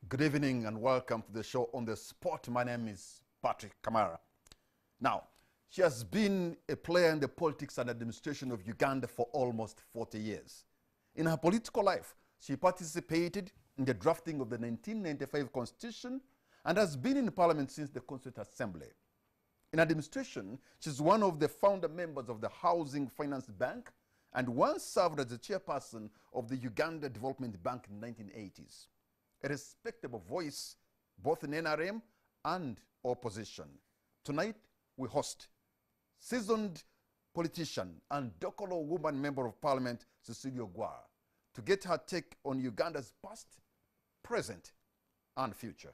Good evening and welcome to the show On the Spot. My name is Patrick Kamara. Now, she has been a player in the politics and administration of Uganda for almost 40 years. In her political life, she participated in the drafting of the 1995 Constitution and has been in Parliament since the Constituent Assembly. In administration, she's one of the founder members of the Housing Finance Bank and once served as the chairperson of the Uganda Development Bank in the 1980s. A respectable voice both in NRM and opposition. Tonight, we host seasoned politician and Dokolo woman member of parliament, Cecilia Gwar, to get her take on Uganda's past, present, and future.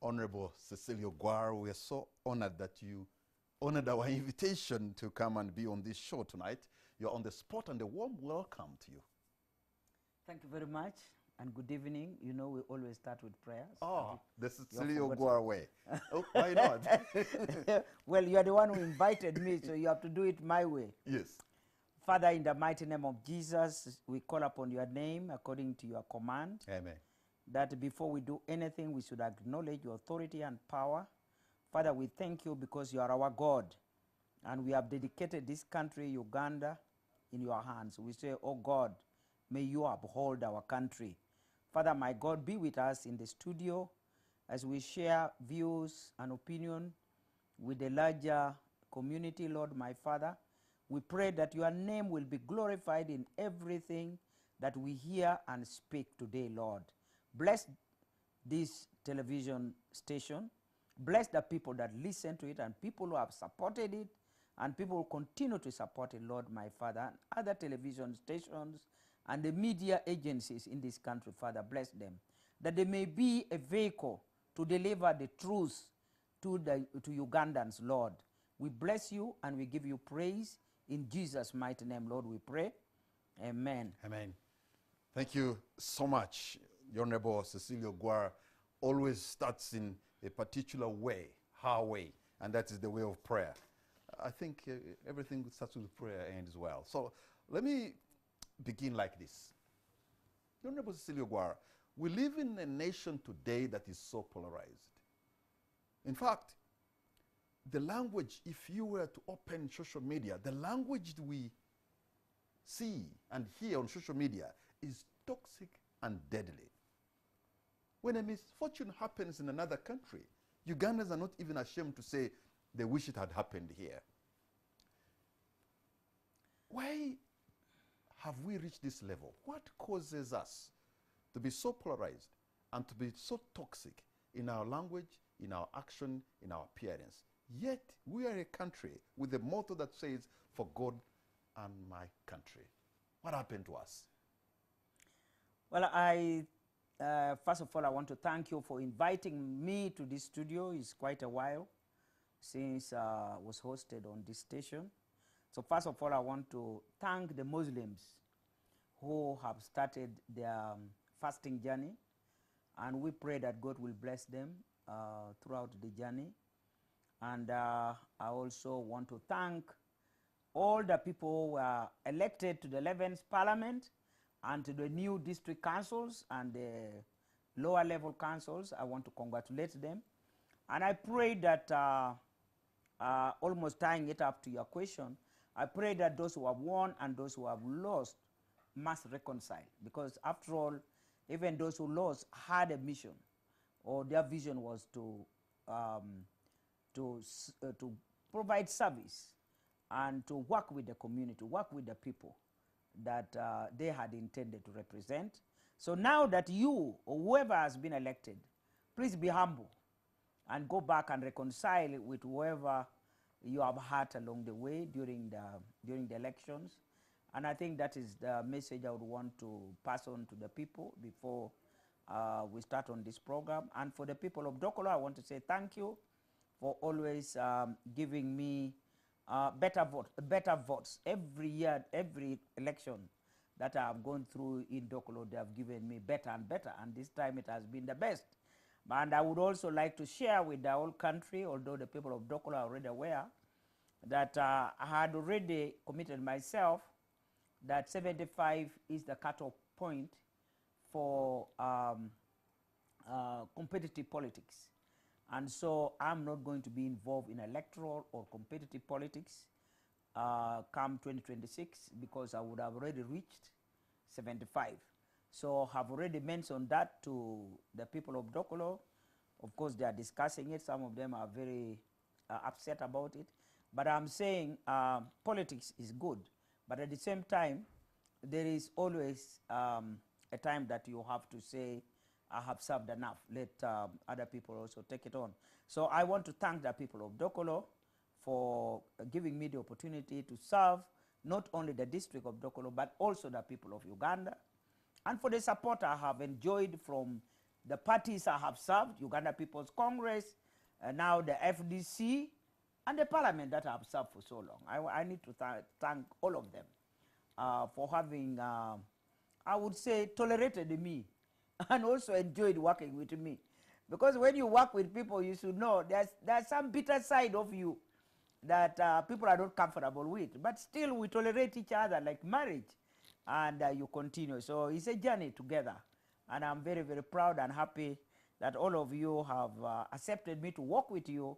Honorable Cecilia Gwar, we are so honored that you honored our invitation to come and be on this show tonight. You're on the spot and a warm welcome to you. Thank you very much and good evening. You know, we always start with prayers. Oh, the Cecilia Gwar way. Oh, why not? Well, you are the one who invited me, so you have to do it my way. Yes. Father, in the mighty name of Jesus, we call upon your name according to your command. Amen. That before we do anything, we should acknowledge your authority and power. Father, we thank you because you are our God. And we have dedicated this country, Uganda, in your hands. We say, oh God, may you uphold our country. Father, my God, be with us in the studio as we share views and opinion with the larger community, Lord, my Father. We pray that your name will be glorified in everything that we hear and speak today, Lord. Bless this television station. Bless the people that listen to it and people who have supported it and people who continue to support it, Lord, my Father, and other television stations and the media agencies in this country, Father, bless them. That they may be a vehicle to deliver the truth to Ugandans, Lord. We bless you and we give you praise. In Jesus' mighty name, Lord, we pray. Amen. Amen. Thank you so much. Your neighbor, Cecilia Gwar, always starts in a particular way, her way, and that is the way of prayer. I think everything starts with prayer ends well. So let me begin like this. Your neighbor, Cecilia Gwar, we live in a nation today that is so polarized. In fact, the language, if you were to open social media, the language we see and hear on social media is toxic and deadly. When a misfortune happens in another country, Ugandans are not even ashamed to say they wish it had happened here. Why have we reached this level? What causes us to be so polarized and to be so toxic in our language, in our action, in our appearance? Yet we are a country with a motto that says, for God and my country. What happened to us? Well, first of all, I want to thank you for inviting me to this studio. It's quite a while since I was hosted on this station. So first of all, I want to thank the Muslims who have started their fasting journey. And we pray that God will bless them throughout the journey. And I also want to thank all the people who were elected to the 11th Parliament and to the new district councils and the lower level councils. I want to congratulate them. And I pray that, almost tying it up to your question, I pray that those who have won and those who have lost must reconcile. Because after all, even those who lost had a mission, or their vision was to provide service and to work with the community, work with the people that they had intended to represent. So now that you or whoever has been elected, please be humble and go back and reconcile with whoever you have hurt along the way during the elections. And I think that is the message I would want to pass on to the people before we start on this program. And for the people of Dokolo, I want to say thank you for always giving me better votes. Every year, every election that I have gone through in Dokolo, they have given me better and better, and this time it has been the best. And I would also like to share with the whole country, although the people of Dokolo are already aware, that I had already committed myself that 75 is the cutoff point for competitive politics. And so I'm not going to be involved in electoral or competitive politics come 2026 because I would have already reached 75. So I've already mentioned that to the people of Dokolo. Of course, they are discussing it. Some of them are very upset about it. But I'm saying politics is good. But at the same time, there is always a time that you have to say, I have served enough. Let other people also take it on. So I want to thank the people of Dokolo for giving me the opportunity to serve not only the district of Dokolo, but also the people of Uganda. And for the support I have enjoyed from the parties I have served, Uganda People's Congress, now the FDC, and the parliament that I have served for so long. I need to thank all of them for having, I would say, tolerated me and also enjoyed working with me. Because when you work with people, you should know there's some bitter side of you that people are not comfortable with. But still, we tolerate each other like marriage, and you continue. So it's a journey together. And I'm very, very proud and happy that all of you have accepted me to work with you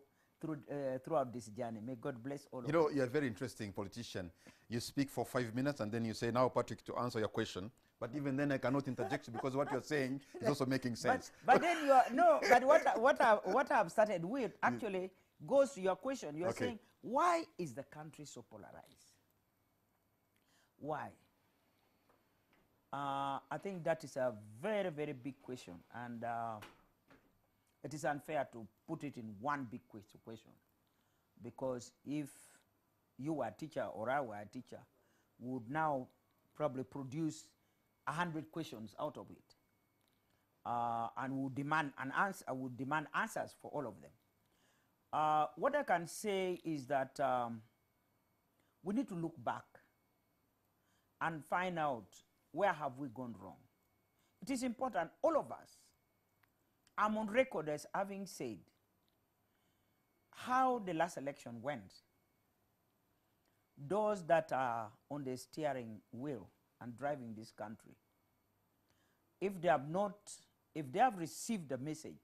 throughout this journey. May God bless all of you. You know, you're a very interesting politician. You speak for 5 minutes and then you say, now, Patrick, to answer your question. But even then, I cannot interject because what you're saying is also making sense. But then you are, no, but what I've started with actually goes to your question. You're saying, why is the country so polarized? Why? I think that is a very, very big question. And it is unfair to put it in one big question. Because if you were a teacher or I were a teacher, we would now probably produce 100 questions out of it. And would demand an answer. I would demand answers for all of them. What I can say is that we need to look back and find out where have we gone wrong. It is important, all of us, I'm on record as having said how the last election went. Those that are on the steering wheel and driving this country, if they have received the message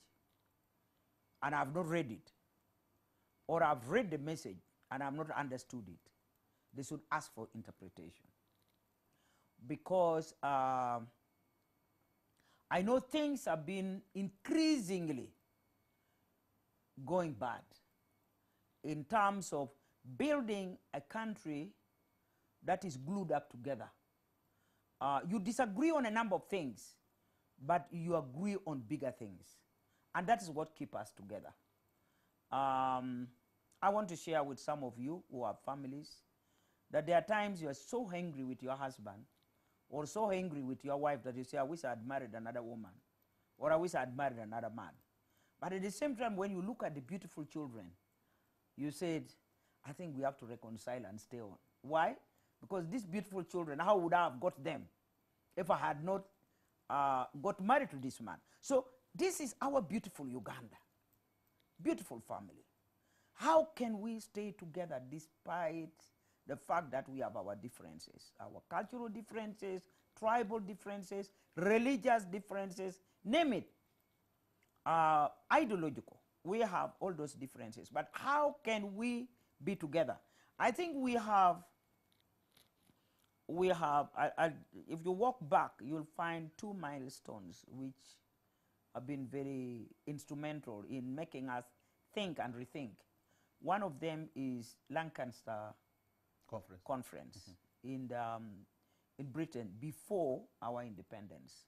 and have not read it, or have read the message and have not understood it, they should ask for interpretation. Because I know things have been increasingly going bad in terms of building a country that is glued up together. You disagree on a number of things, but you agree on bigger things. And that is what keeps us together. I want to share with some of you who have families that there are times you are so angry with your husband or so angry with your wife that you say, I wish I had married another woman, or I wish I had married another man. But at the same time, when you look at the beautiful children, you said, I think we have to reconcile and stay on. Why? Because these beautiful children, how would I have got them if I had not got married to this man? So this is our beautiful Uganda, beautiful family. How can we stay together despite the fact that we have our differences, our cultural differences, tribal differences, religious differences, name it, ideological. We have all those differences, but how can we be together? I think we have, if you walk back, you'll find 2 milestones which have been very instrumental in making us think and rethink. One of them is Lancaster Conference in Britain before our independence.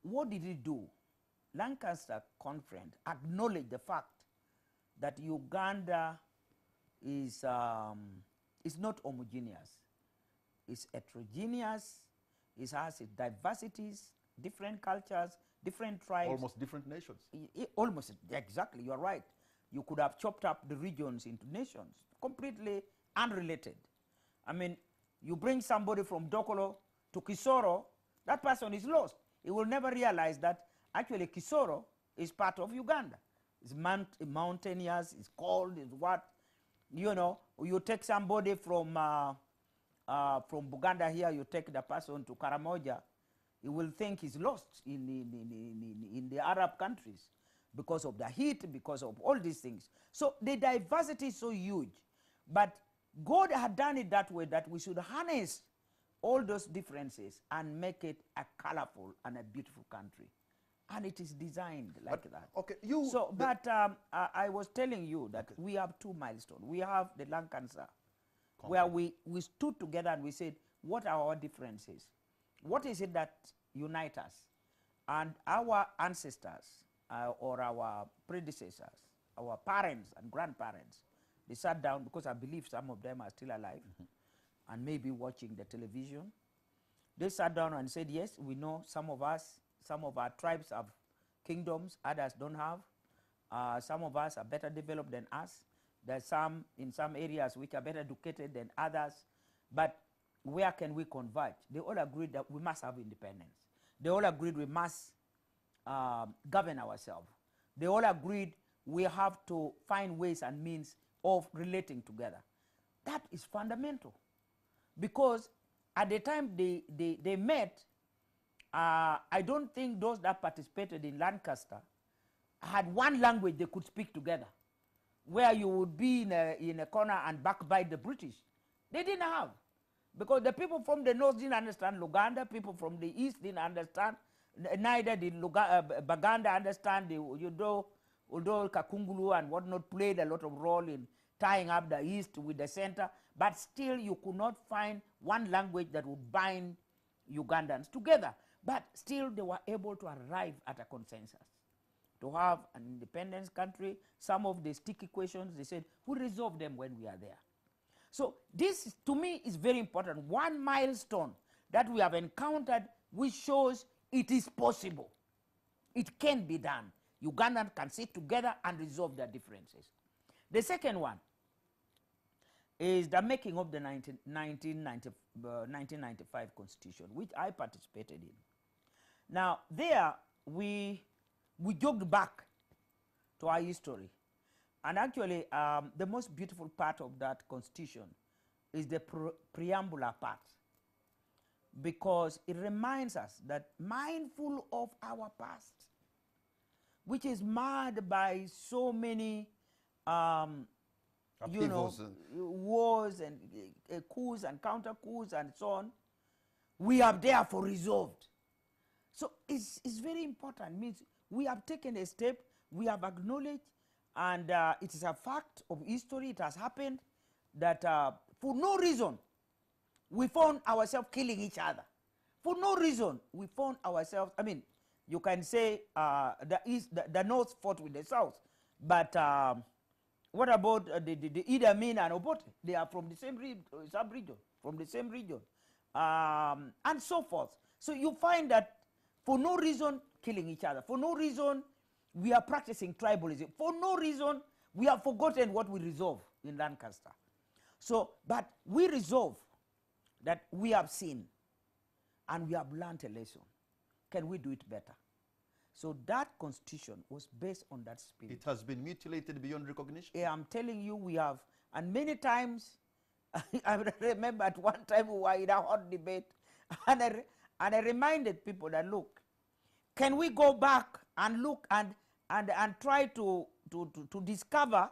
What did it do? Lancaster Conference acknowledged the fact that Uganda is not homogeneous. It's heterogeneous. It has its diversities, different cultures, different tribes. Almost different nations. Almost, exactly, you're right. You could have chopped up the regions into nations, completely unrelated. I mean, you bring somebody from Dokolo to Kisoro, that person is lost. He will never realize that actually Kisoro is part of Uganda. It's mountainous, it's cold, it's what. You know, you take somebody from Uganda here, you take the person to Karamoja, he will think he's lost in the Arab countries because of the heat, because of all these things. So the diversity is so huge. But God had done it that way, that we should harness all those differences and make it a colorful and a beautiful country. And it is designed like that. Okay, I was telling you that we have two milestones. We have the lung cancer, where we stood together and we said, what are our differences? What is it that unites us? And our ancestors or our predecessors, our parents and grandparents, they sat down, because I believe some of them are still alive and maybe watching the television. They sat down and said, yes, we know some of us, some of our tribes have kingdoms, others don't have. Some of us are better developed than us. There's some in some areas which are better educated than others. But where can we converge? They all agreed that we must have independence. They all agreed we must govern ourselves. They all agreed we have to find ways and means of relating together. That is fundamental. Because at the time they met, I don't think those that participated in Lancaster had one language they could speak together, where you would be in a corner and backbite the British. They didn't have. Because the people from the north didn't understand Luganda, people from the east didn't understand, neither did Baganda understand, although Kakungulu and whatnot played a lot of role in tying up the east with the center, but still you could not find one language that would bind Ugandans together. But still they were able to arrive at a consensus to have an independence country. Some of the sticky questions, they said, we'll resolve them when we are there. So this, to me, is very important. One milestone that we have encountered which shows it is possible. It can be done. Ugandans can sit together and resolve their differences. The second one is the making of the 1995 Constitution, which I participated in. Now, there we jogged back to our history. And actually, the most beautiful part of that Constitution is the preambular part, because it reminds us that, mindful of our past, which is marred by so many wars and coups and counter coups and so on, we have therefore resolved. So it's very important. It means we have taken a step, we have acknowledged, and it is a fact of history, it has happened, that for no reason we found ourselves killing each other. For no reason we found ourselves, I mean, you can say the North fought with the South, but what about the Idi Amin and Obote? They are from the same sub-region, from the same region, and so forth. So you find that for no reason killing each other, for no reason we are practicing tribalism, for no reason we have forgotten what we resolve in Lancaster. So, but we resolve that we have seen and we have learned a lesson. Can we do it better? So that constitution was based on that spirit. It has been mutilated beyond recognition? Yeah, I'm telling you, we have. And many times, I remember at one time we were in a hot debate, and I reminded people that, look, can we go back and look and try to discover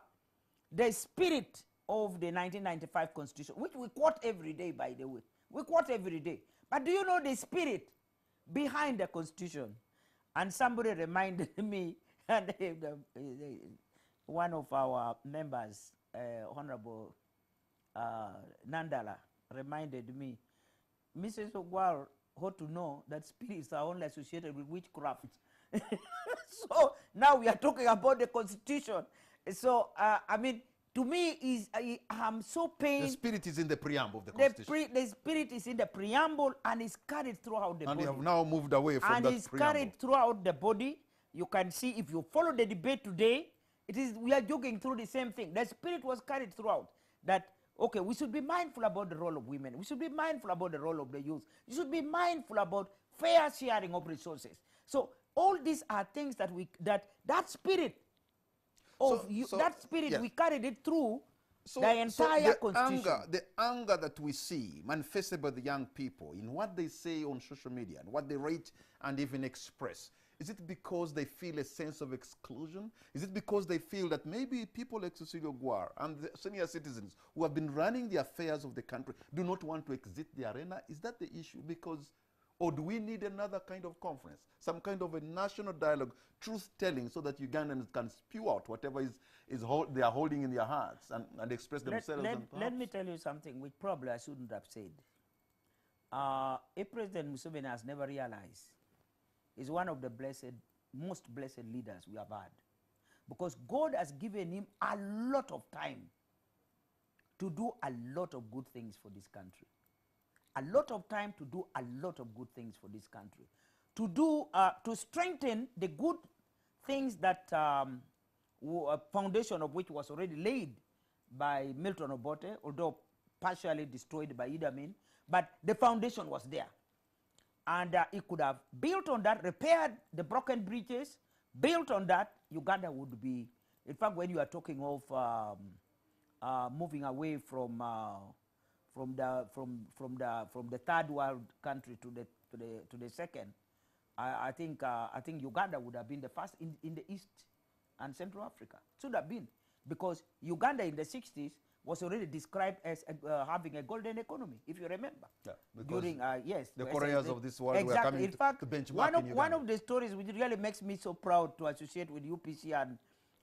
the spirit of the 1995 Constitution, which we quote every day, by the way. We quote every day. But do you know the spirit behind the Constitution? And somebody reminded me, and one of our members, Honorable Nandala, reminded me, Mrs. Ogwal ought to know that spirits are only associated with witchcraft. So now we are talking about the Constitution. So, I mean, to me, I'm so pained. The spirit is in the preamble of the Constitution. The spirit is in the preamble and is carried throughout the body. And you have now moved away from that preamble. And it's carried throughout the body. You can see, if you follow the debate today, we are jogging through the same thing. The spirit was carried throughout. That, okay, we should be mindful about the role of women. We should be mindful about the role of the youth. We should be mindful about fair sharing of resources. So all these are things that that spirit, we carried it through The entire constitution. The anger that we see manifested by the young people in what they say on social media and what they write and even express, is it because they feel a sense of exclusion? Is it because they feel that maybe people like Cecilio Guar and the senior citizens who have been running the affairs of the country do not want to exit the arena? Is that the issue? Because, or do we need another kind of conference, some kind of a national dialogue, truth-telling, so that Ugandans can spew out whatever they are holding in their hearts and express themselves? Let me tell you something which probably I shouldn't have said. If President Museveni has never realized, is one of the most blessed leaders we have had. Because God has given him a lot of time to do a lot of good things for this country. A lot of time to do a lot of good things for this country. To strengthen the good things that a foundation of which was already laid by Milton Obote, although partially destroyed by Idi Amin, but the foundation was there. And he could have built on that, repaired the broken bridges, built on that. Uganda would be, in fact, when you are talking of moving away from the third world country to the second, I think Uganda would have been the first in the East and Central Africa. Should have been, because Uganda in the 60s was already described as having a golden economy, if you remember. Yeah, during yes, the Koreas of this world exactly. were coming in fact, to benchmark one of the stories which really makes me so proud to associate with UPC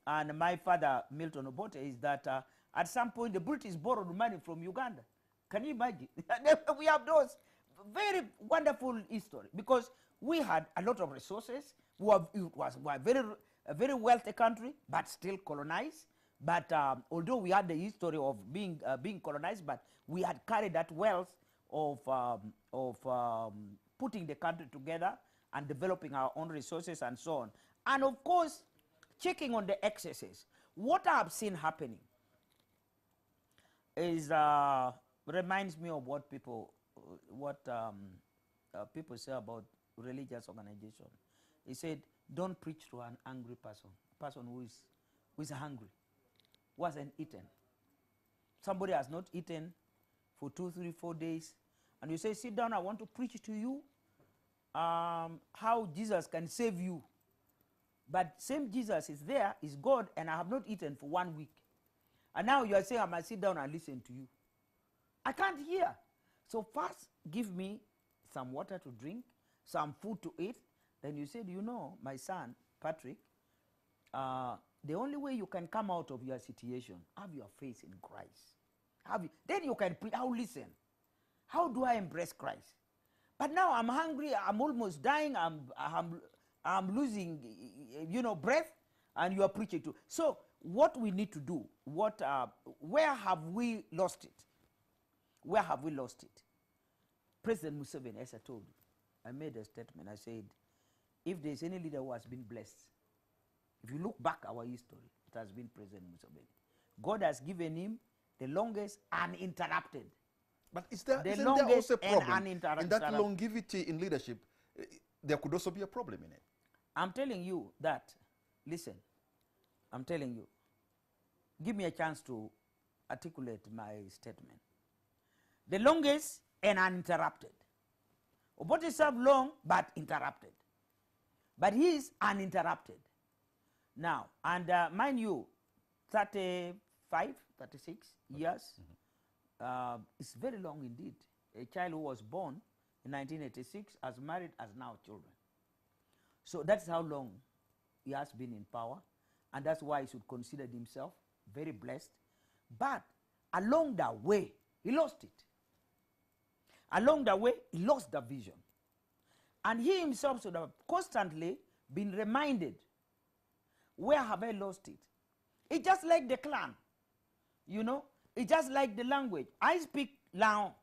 and my father Milton Obote is that at some point the British borrowed money from Uganda. Can you imagine? We have those very wonderful history because we had a lot of resources. We was a very wealthy country, but still colonized. But although we had the history of being colonized, but we had carried that wealth of putting the country together and developing our own resources and so on. And of course, checking on the excesses. What I have seen happening is reminds me of what people say about religious organization. He said, "Don't preach to an angry person, a person who is hungry." Wasn't eaten. Somebody has not eaten for 2, 3, 4 days, and you say, "Sit down, I want to preach to you how Jesus can save you." But same Jesus is there, is God, and I have not eaten for 1 week. And now you are saying I must sit down and listen to you. I can't hear. So first give me some water to drink, some food to eat. Then you said, "You know, my son, Patrick, the only way you can come out of your situation, have your faith in Christ. Then you can I'll listen. How do I embrace Christ? But now I'm hungry, I'm almost dying, I'm losing, breath, and you are preaching to." So what we need to do, where have we lost it? Where have we lost it? President Museveni, as I told you, I made a statement. I said, if there's any leader who has been blessed, if you look back our history, it has been President Museveni. God has given him the longest uninterrupted. But isn't there also a problem in that longevity in leadership? There could also be a problem in it. I'm telling you that, listen, I'm telling you, give me a chance to articulate my statement. The longest and uninterrupted. Obote served long but interrupted. But he is uninterrupted. Now, and mind you, 35, 36 years, it's very long indeed. A child who was born in 1986 has married, has now children. So that's how long he has been in power, and that's why he should consider himself very blessed. But along the way, he lost it. Along the way, he lost the vision. And he himself should have constantly been reminded, where have I lost it? It's just like the clan, it's just like the language. I speak Lao.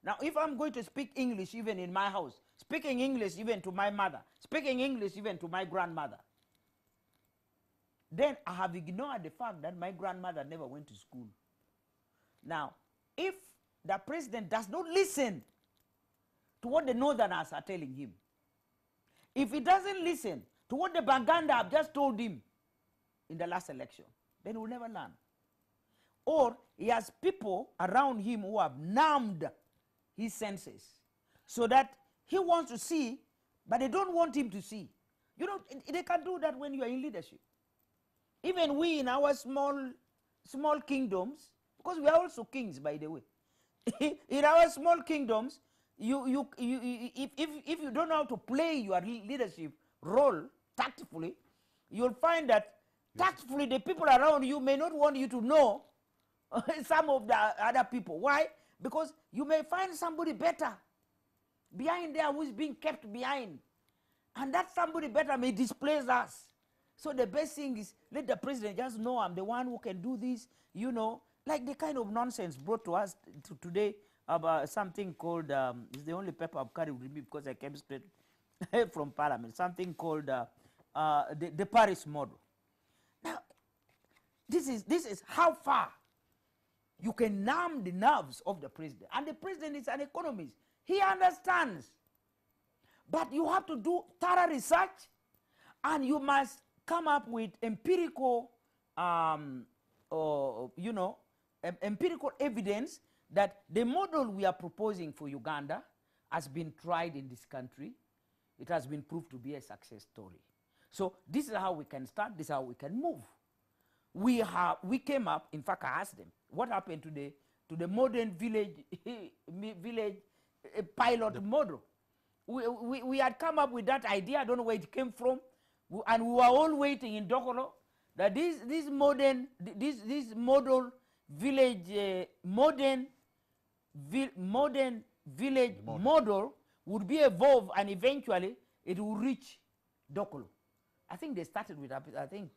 Now, if I'm going to speak English even in my house, speaking English even to my mother, speaking English even to my grandmother, then I have ignored the fact that my grandmother never went to school. Now, if the president does not listen to what the northerners are telling him, if he doesn't listen to what the Banganda have just told him in the last election, then he will never learn. Or he has people around him who have numbed his senses so that he wants to see, but they don't want him to see. You know, they can do that when you are in leadership. Even we in our small kingdoms, because we are also kings, by the way. In our small kingdoms, if you don't know how to play your leadership role tactfully, you'll find that tactfully the people around you may not want you to know some of the other people. Why? Because you may find somebody better behind there who is being kept behind. And that somebody better may displace us. So the best thing is let the president just know I'm the one who can do this, you know, like the kind of nonsense brought to us today about something called, it's the only paper I've carried with me because I came straight from Parliament, something called the Paris model. Now, this is how far you can numb the nerves of the president. And the president is an economist. He understands. But you have to do thorough research, and you must come up with empirical, empirical evidence that the model we are proposing for Uganda has been tried in this country. It has been proved to be a success story. So this is how we can start. This is how we can move. We came up. In fact, I asked them what happened to the modern village pilot model. We had come up with that idea. I don't know where it came from, and we were all waiting in Dokolo that this model village modern village model would be evolved, and eventually it will reach Dokolo. I think they started with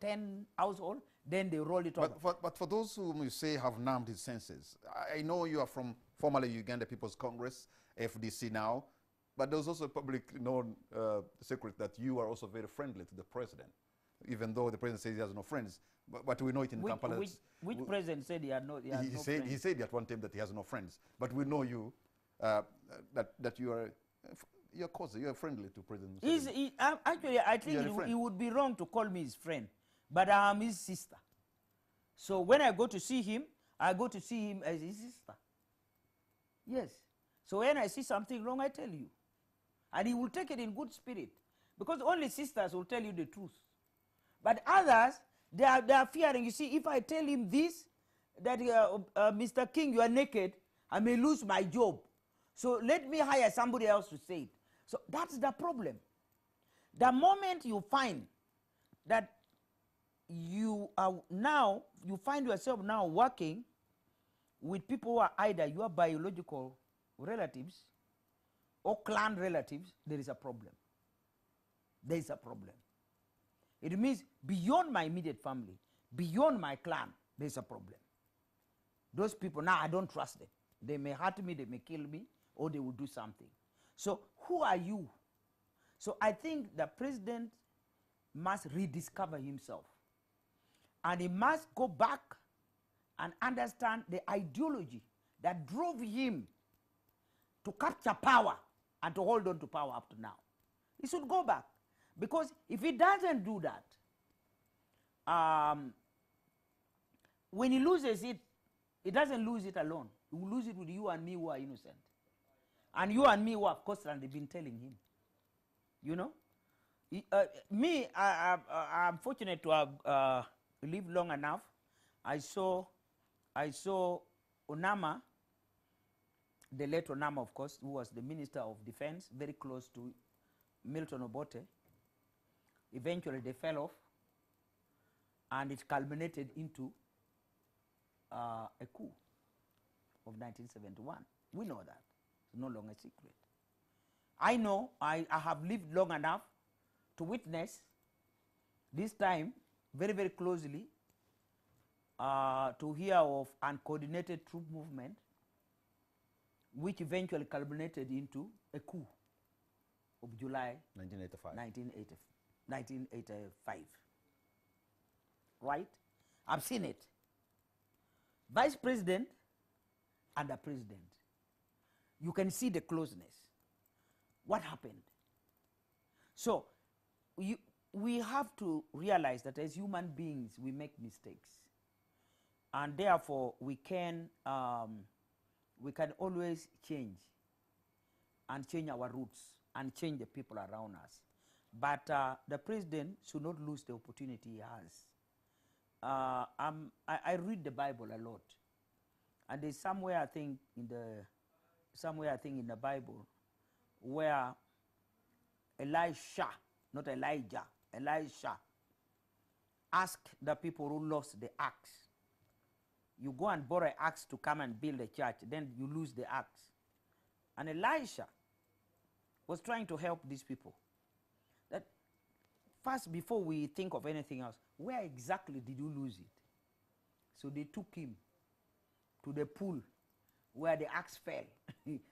10 households, then they rolled it over. But for those whom you say have numbed his senses, I know you are from formerly Uganda People's Congress, FDC now, but there's also a public known secret that you are also very friendly to the president, even though the president says he has no friends. But we know it in Kampala. Which president said he had no friends? He said at one time that he has no friends. But we know you, that you are you're friendly to President Museveni. Actually, I think he would be wrong to call me his friend, but I am his sister. So when I go to see him, I go to see him as his sister. Yes. So when I see something wrong, I tell you. And he will take it in good spirit. Because only sisters will tell you the truth. But others, they are fearing. You see, if I tell him this, that Mr. King, you are naked, I may lose my job. So let me hire somebody else to say it. So that's the problem. The moment you find that you find yourself now working with people who are either your biological relatives or clan relatives, there is a problem. There is a problem. It means beyond my immediate family, beyond my clan, there is a problem. Those people, now I don't trust them. They may hurt me, they may kill me, or they will do something. So who are you? So I think the president must rediscover himself. And he must go back and understand the ideology that drove him to capture power and to hold on to power up to now. He should go back. Because if he doesn't do that, when he loses it, he doesn't lose it alone. He will lose it with you and me who are innocent. And you and me who have constantly been telling him. You know? I'm fortunate to have lived long enough. I saw Onama, the late Onama, of course, who was the Minister of Defense, very close to Milton Obote. Eventually, they fell off, and it culminated into a coup of 1971. We know that. It's no longer a secret. I know I have lived long enough to witness this time very, very closely to hear of uncoordinated troop movement, which eventually culminated into a coup of July 1985. Right? I've seen it. Vice President and the President. You can see the closeness. What happened? So, we have to realize that as human beings, we make mistakes. And therefore we can always change and change our roots and change the people around us. But the president should not lose the opportunity he has. I read the Bible a lot, and there's somewhere I think in the Bible where Elisha, not Elijah, Elisha asked the people who lost the axe. You go and borrow an axe to come and build a church, then you lose the axe. And Elisha was trying to help these people. That first, before we think of anything else, where exactly did you lose it? So they took him to the pool where the axe fell.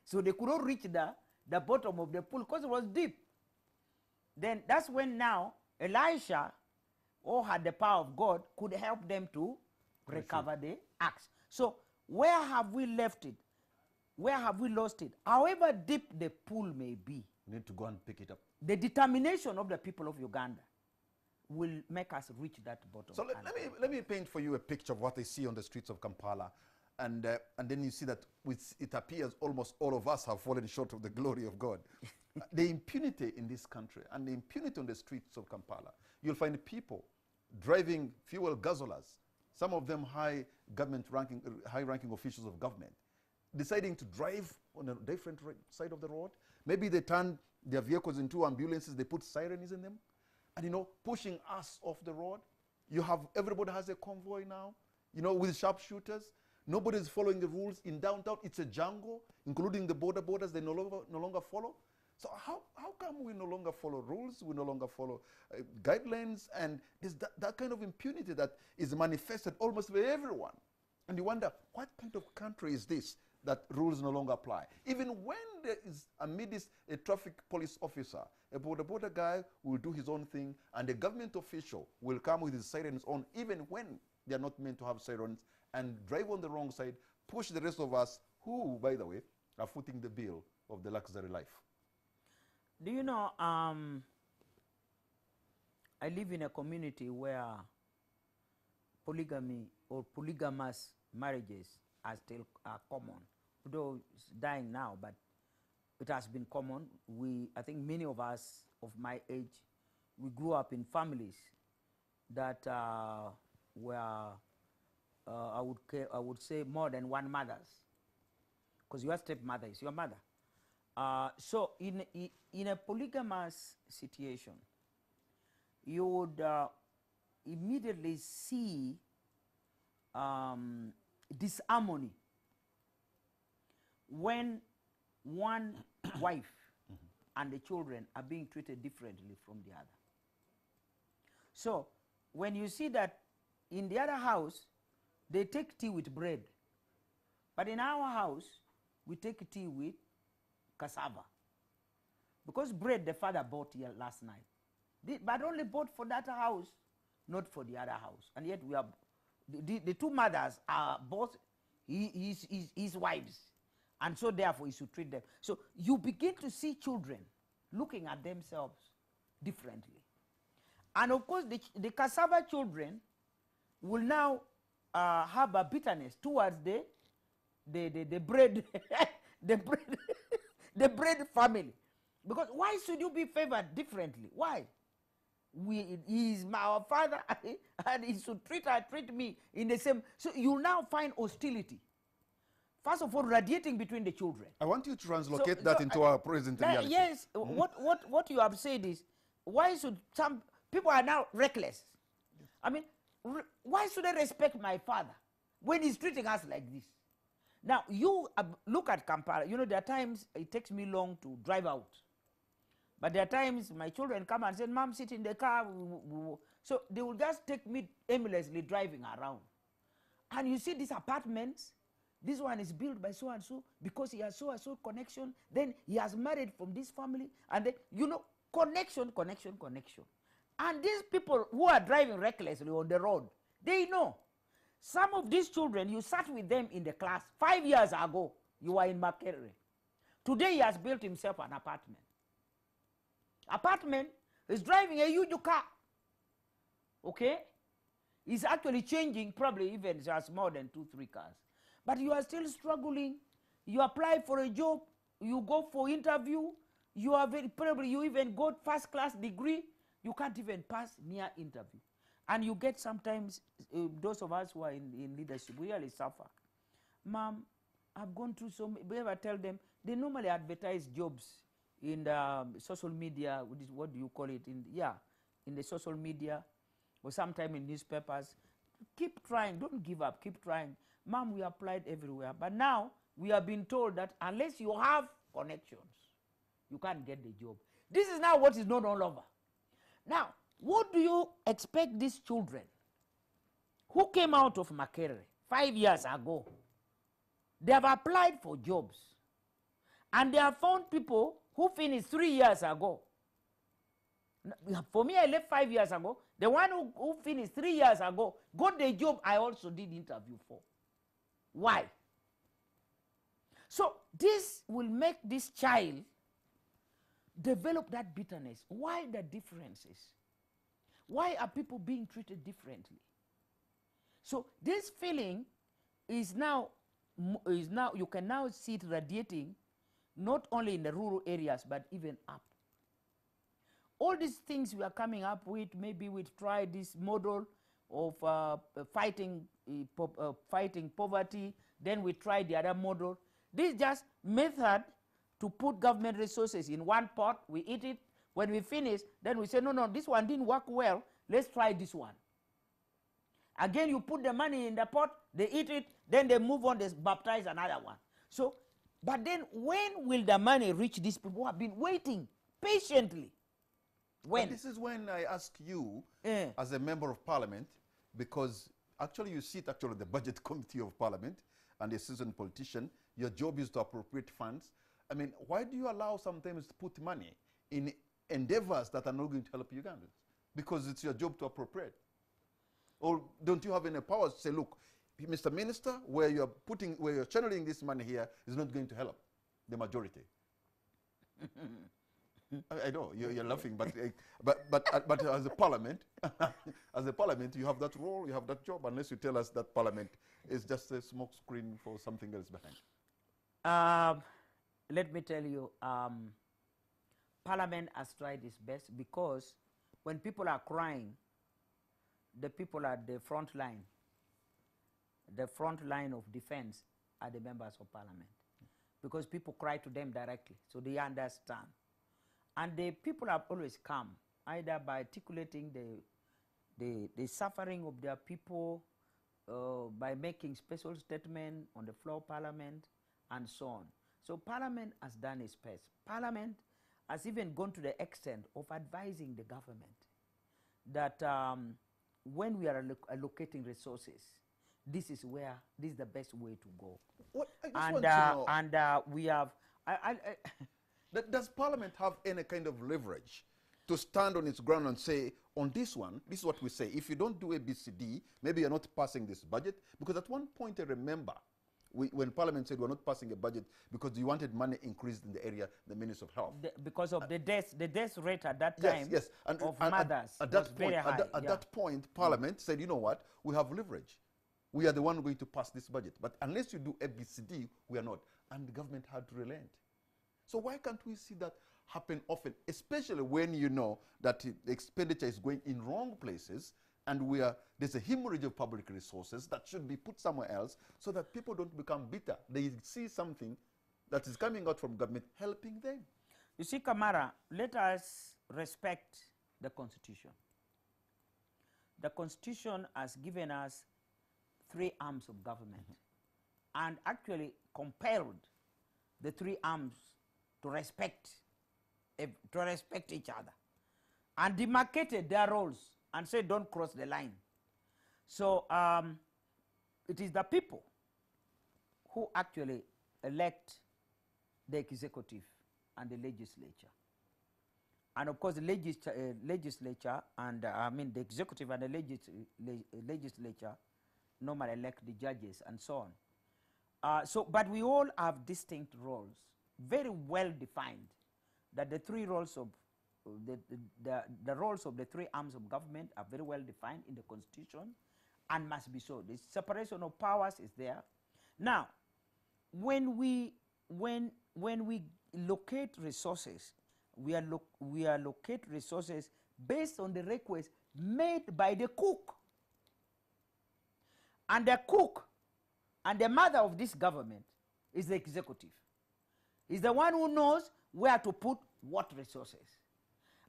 So they could not reach the bottom of the pool because it was deep. Then that's when now Elisha, who had the power of God, could help them to recover the axe. So where have we left it? Where have we lost it? However deep the pool may be, We need to go and pick it up. the determination of the people of Uganda will make us reach that bottom. So let me paint for you a picture of what they see on the streets of Kampala. And then you see that it appears almost all of us have fallen short of the glory of God. The impunity in this country and the impunity on the streets of Kampala. You'll find people driving fuel guzzlers, some of them high-ranking officials of government, deciding to drive on a different side of the road. Maybe they turn their vehicles into ambulances, they put sirens in them, and pushing us off the road. Everybody has a convoy now, with sharpshooters. Nobody's following the rules. In downtown, it's a jungle, including the borders they no longer follow. So how come we no longer follow rules, we no longer follow guidelines, and there's that kind of impunity that is manifested almost by everyone? And you wonder, what kind of country is this that rules no longer apply? Even when there is amidst a traffic police officer, a border guy will do his own thing, and a government official will come with his sirens on, even when they are not meant to have sirens, and drive on the wrong side, push the rest of us, who, by the way, are footing the bill of the luxury life. Do you know, I live in a community where polygamy or polygamous marriages are still common. Although it's dying now, but it has been common. I think many of us of my age, we grew up in families that were, I would say, more than one mothers, because your stepmother is your mother. So in a polygamous situation, you would immediately see disharmony when one wife and the children are being treated differently from the other. So when you see that in the other house, they take tea with bread, but in our house, we take tea with cassava. Because bread the father bought here last night, but only bought for that house, not for the other house. And yet we are, the two mothers are both his wives, and so therefore he should treat them. So you begin to see children looking at themselves differently. And of course the cassava children will now have a bitterness towards the bread the bread family. Because why should you be favored differently? Why? He is our father and he should treat me in the same. So you now find hostility. First of all, radiating between the children. I want you to translocate that into our present reality. Yes, what you have said is, why should some people are now reckless? I mean, why should I respect my father when he's treating us like this? Now, you look at Kampala. There are times it takes me long to drive out. But there are times my children come and say, Mom, sit in the car. So they will just take me aimlessly driving around. And you see these apartments. This one is built by so-and-so because he has so-and-so connection. Then he has married from this family. And then, connection. And these people who are driving recklessly on the road, they know. Some of these children, you sat with them in the class 5 years ago. You were in Makerere. Today he has built himself an apartment. He's driving a huge car. Okay? It's actually changing, probably even as more than 2-3 cars. But you are still struggling. You apply for a job, you go for interview, you are probably you even got first-class degree, you can't even pass mere interview. And you get sometimes, those of us who are in leadership, we really suffer. Ma'am, I've gone through so many, we ever tell them, they normally advertise jobs in the social media, what do you call it, in the social media, or sometime in newspapers. Keep trying, don't give up, keep trying. Ma'am, we applied everywhere, but now we have been told that unless you have connections, you can't get the job. This is now what is known all over. Now, what do you expect these children who came out of Makerere 5 years ago? They have applied for jobs, and they have found people who finished 3 years ago. For me, I left 5 years ago. The one who finished 3 years ago got the job I also did interview for. Why? So this will make this child develop that bitterness. Why the differences? Why are people being treated differently? So this feeling is now, you can now see it radiating not only in the rural areas, but even up. All these things we are coming up with, maybe we try this model of fighting poverty, then we try the other model. This is just method to put government resources in one pot, we eat it. When we finish, then we say, no, this one didn't work well, let's try this one. Again, you put the money in the pot, they eat it, then they move on, they baptize another one. So, but then when will the money reach these people who have been waiting patiently? When? But this is when I ask you, as a member of parliament, because actually you sit actually the budget committee of parliament and a seasoned politician, your job is to appropriate funds. I mean, why do you allow sometimes to put money in endeavors that are not going to help Ugandans? Because it's your job to appropriate. Or don't you have any powers to say, look, Mr. Minister, where you're channeling this money here is not going to help the majority? I know you're laughing, but as a parliament, as a parliament, you have that role, you have that job. Unless you tell us that parliament is just a smoke screen for something else behind. Let me tell you, Parliament has tried its best, because when people are crying, the people at the front line of defense are the members of Parliament, because people cry to them directly, so they understand. And the people have always come, either by articulating the suffering of their people, by making special statements on the floor of Parliament, and so on. So Parliament has done its best. Parliament has even gone to the extent of advising the government that when we are allocating resources, this is the best way to go. What, I just want to know. And we have... Does Parliament have any kind of leverage to stand on its ground and say, on this one, this is what we say, if you don't do A, B, C, D, maybe you're not passing this budget? Because at one point, I remember, when Parliament said we're not passing a budget because you wanted money increased in the area, the Minister of Health. Because of the death rate at that time and of mothers at that was point, very high. At that point, Parliament said, you know what, we have leverage. We are the one going to pass this budget. But unless you do A, B, C, D, we are not. And the government had to relent. So why can't we see that happen often, especially when you know that the expenditure is going in wrong places and there's a hemorrhage of public resources that should be put somewhere else, so that people don't become bitter. They see something that is coming out from government helping them. You see, Kamara, let us respect the Constitution. The Constitution has given us 3 arms of government, and actually compelled the 3 arms to respect each other, and demarcated their roles and said, don't cross the line. So it is the people who actually elect the executive and the legislature. And of course, the legislature and the executive and the legislature normally elect the judges and so on. But we all have distinct roles, very well defined, that the 3 roles of the roles of the 3 arms of government are very well defined in the Constitution. and must be so. The separation of powers is there. Now, when we locate resources, we allocate resources based on the request made by the cook. And the cook and the mother of this government is the executive. Is the one who knows where to put what resources.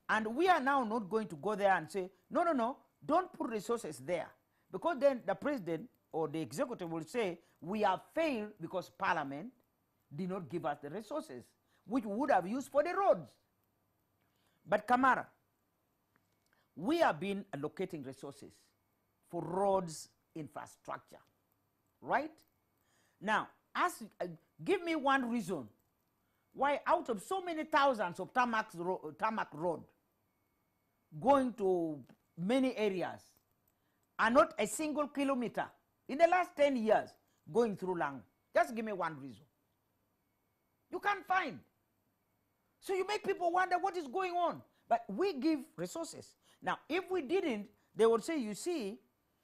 And we are now not going to go there and say, no, no, no, don't put resources there. Because then the president or the executive will say, we have failed because Parliament did not give us the resources, which we would have used for the roads. But Kamara, we have been allocating resources for roads infrastructure, right? Now, give me one reason why out of so many thousands of tarmac road going to many areas and not a single kilometer in the last 10 years going through Lango. Just give me one reason. You can't find. So you make people wonder what is going on. But we give resources. Now, if we didn't, they would say, you see,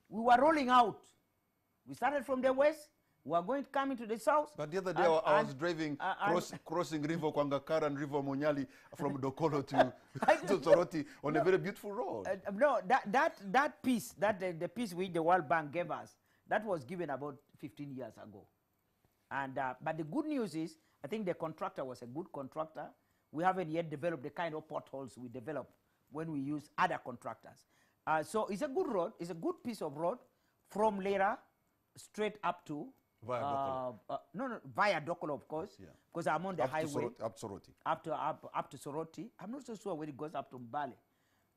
we were rolling out. We started from the west. We are going to come into the south. But the other day I was driving, crossing River Kwangakara and River Monyali from Dokolo to Soroti on a very beautiful road. No, that piece, the piece which the World Bank gave us, that was given about 15 years ago. And but the good news is, I think the contractor was a good contractor. We haven't yet developed the kind of potholes we develop when we use other contractors. So it's a good road. It's a good piece of road from Lera straight up to via Dokolo. Via Dokolo, of course, because I'm on the highway up Soroti. Up to Soroti. I'm not so sure when it goes up to Mbale,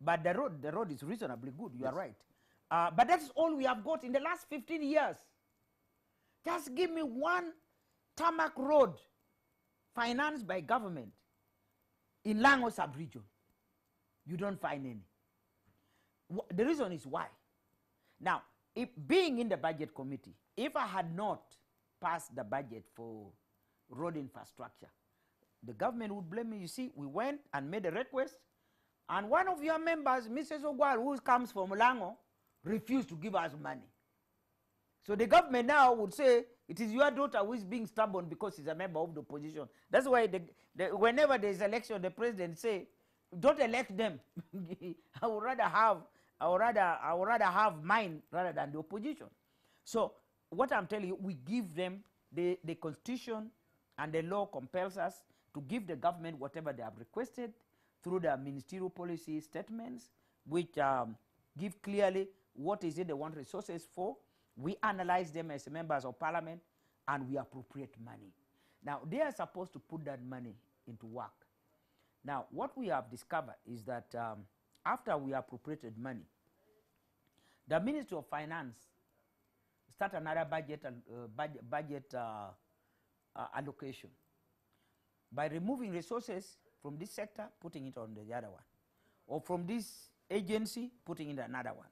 but the road is reasonably good. You are right. But that's all we have got in the last 15 years. Just give me one tarmac road financed by government in Lango sub-region. You don't find any. The reason is why. Now, if being in the budget committee, if I had not passed the budget for road infrastructure, the government would blame me. You see, we went and made a request, and one of your members, Mrs. Ogwal, who comes from Lango, refused to give us money. So the government now would say, it is your daughter who is being stubborn because she's a member of the opposition. That's why whenever there's election, the president say, don't elect them. I would rather have mine rather than the opposition. So what I'm telling you, we give them the constitution and the law compels us to give the government whatever they have requested through their ministerial policy statements, which give clearly what is it they want resources for. We analyze them as members of parliament and we appropriate money. Now, they are supposed to put that money into work. Now, what we have discovered is that after we appropriated money, the Ministry of Finance start another budget allocation by removing resources from this sector, putting it on the other one, or from this agency, putting it in another one.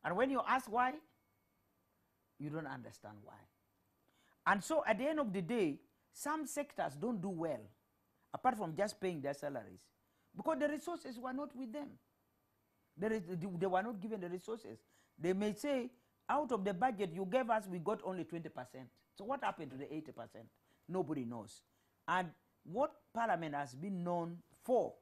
And when you ask why, you don't understand why. And so at the end of the day, some sectors don't do well, apart from just paying their salaries, because the resources were not with them. They were not given the resources. They may say, out of the budget you gave us, we got only 20%. So what happened to the 80%? Nobody knows. And what Parliament has been known for,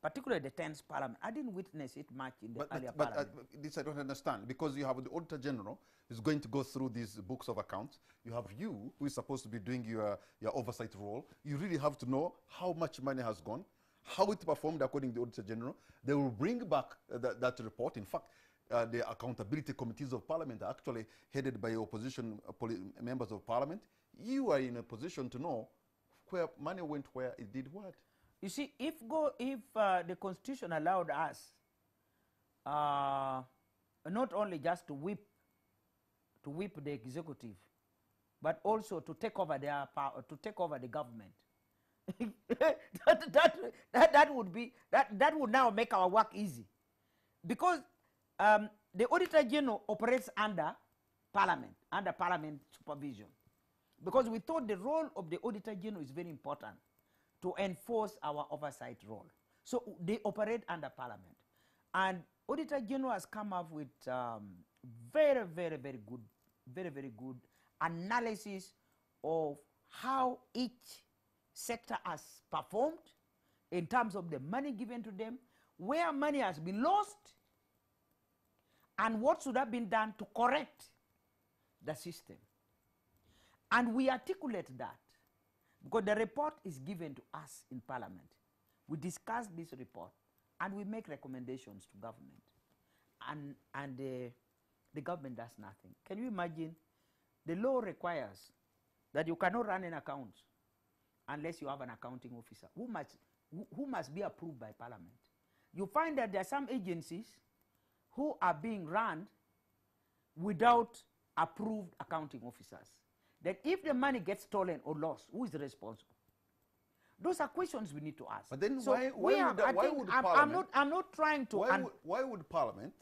particularly the 10th Parliament, I didn't witness it much in the earlier Parliament. This I don't understand, because you have the Auditor General who's going to go through these books of accounts. You have you, who is supposed to be doing your oversight role. You really have to know how much money has gone, how it performed according to the Auditor General. They will bring back that report. In fact, the accountability committees of Parliament are actually headed by opposition members of Parliament. You are in a position to know where money went, where it did what. You see, if the Constitution allowed us not only just to whip the executive, but also to take over their power, to take over the government, that would now make our work easy, because the Auditor General operates under Parliament supervision, because we thought the role of the Auditor General is very important to enforce our oversight role. So they operate under Parliament. And Auditor General has come up with very, very, very good analysis of how each sector has performed in terms of the money given to them, where money has been lost, and what should have been done to correct the system. And we articulate that because the report is given to us in Parliament. We discuss this report and we make recommendations to government. And the government does nothing. Can you imagine? The law requires that you cannot run an account unless you have an accounting officer who must be approved by Parliament. You find that there are some agencies who are being run without approved accounting officers. That if the money gets stolen or lost, who is responsible? Those are questions we need to ask. But then so why would Parliament... I'm not trying to... Why would Parliament,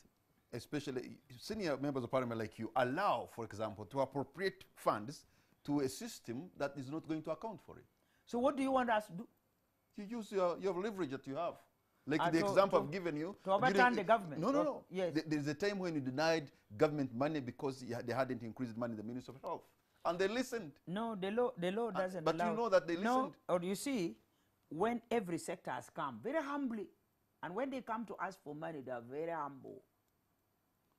especially senior members of Parliament like you, allow, for example, to appropriate funds to a system that is not going to account for it? So what do you want us to do? You use your leverage that you have. Like the example I've given you. To overturn the government. No. Yes. There's a time when you denied government money because they hadn't increased money in the Ministry of Health. And they listened. No, the law doesn't but allow. you know that they listened. No, or you see, when every sector has come, very humbly, and when they come to ask for money, they are very humble.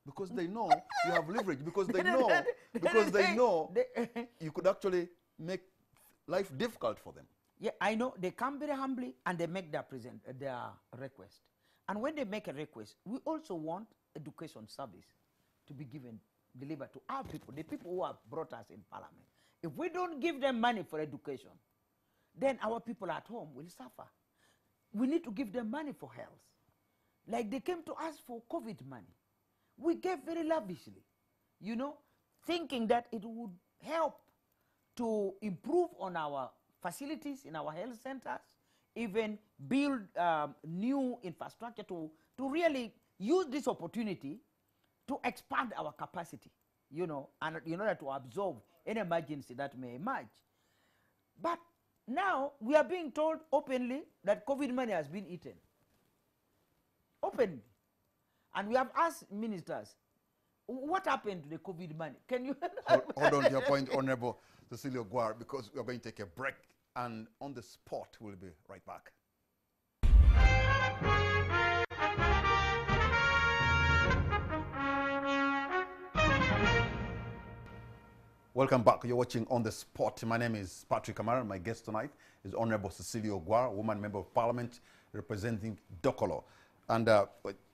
Because they know you have leverage. Because they know you could actually make life difficult for them. Yeah, I know. They come very humbly and they make their request. And when they make a request, we also want education service to be delivered to our people, the people who have brought us in Parliament. If we don't give them money for education, then our people at home will suffer. We need to give them money for health. Like they came to us for COVID money. We gave very lavishly, you know, thinking that it would help to improve on our facilities in our health centers, even build new infrastructure to really use this opportunity to expand our capacity, you know, and in order to absorb any emergency that may emerge. But now we are being told openly that COVID money has been eaten. Openly. And we have asked ministers, what happened to the COVID money? Can you... hold on to your point, Honorable Cecilia Guar, because we are going to take a break. And on the spot, we'll be right back. Welcome back. You're watching On the Spot. My name is Patrick Kamara. My guest tonight is Honorable Cecilia Guar, woman member of Parliament representing Dokolo. And,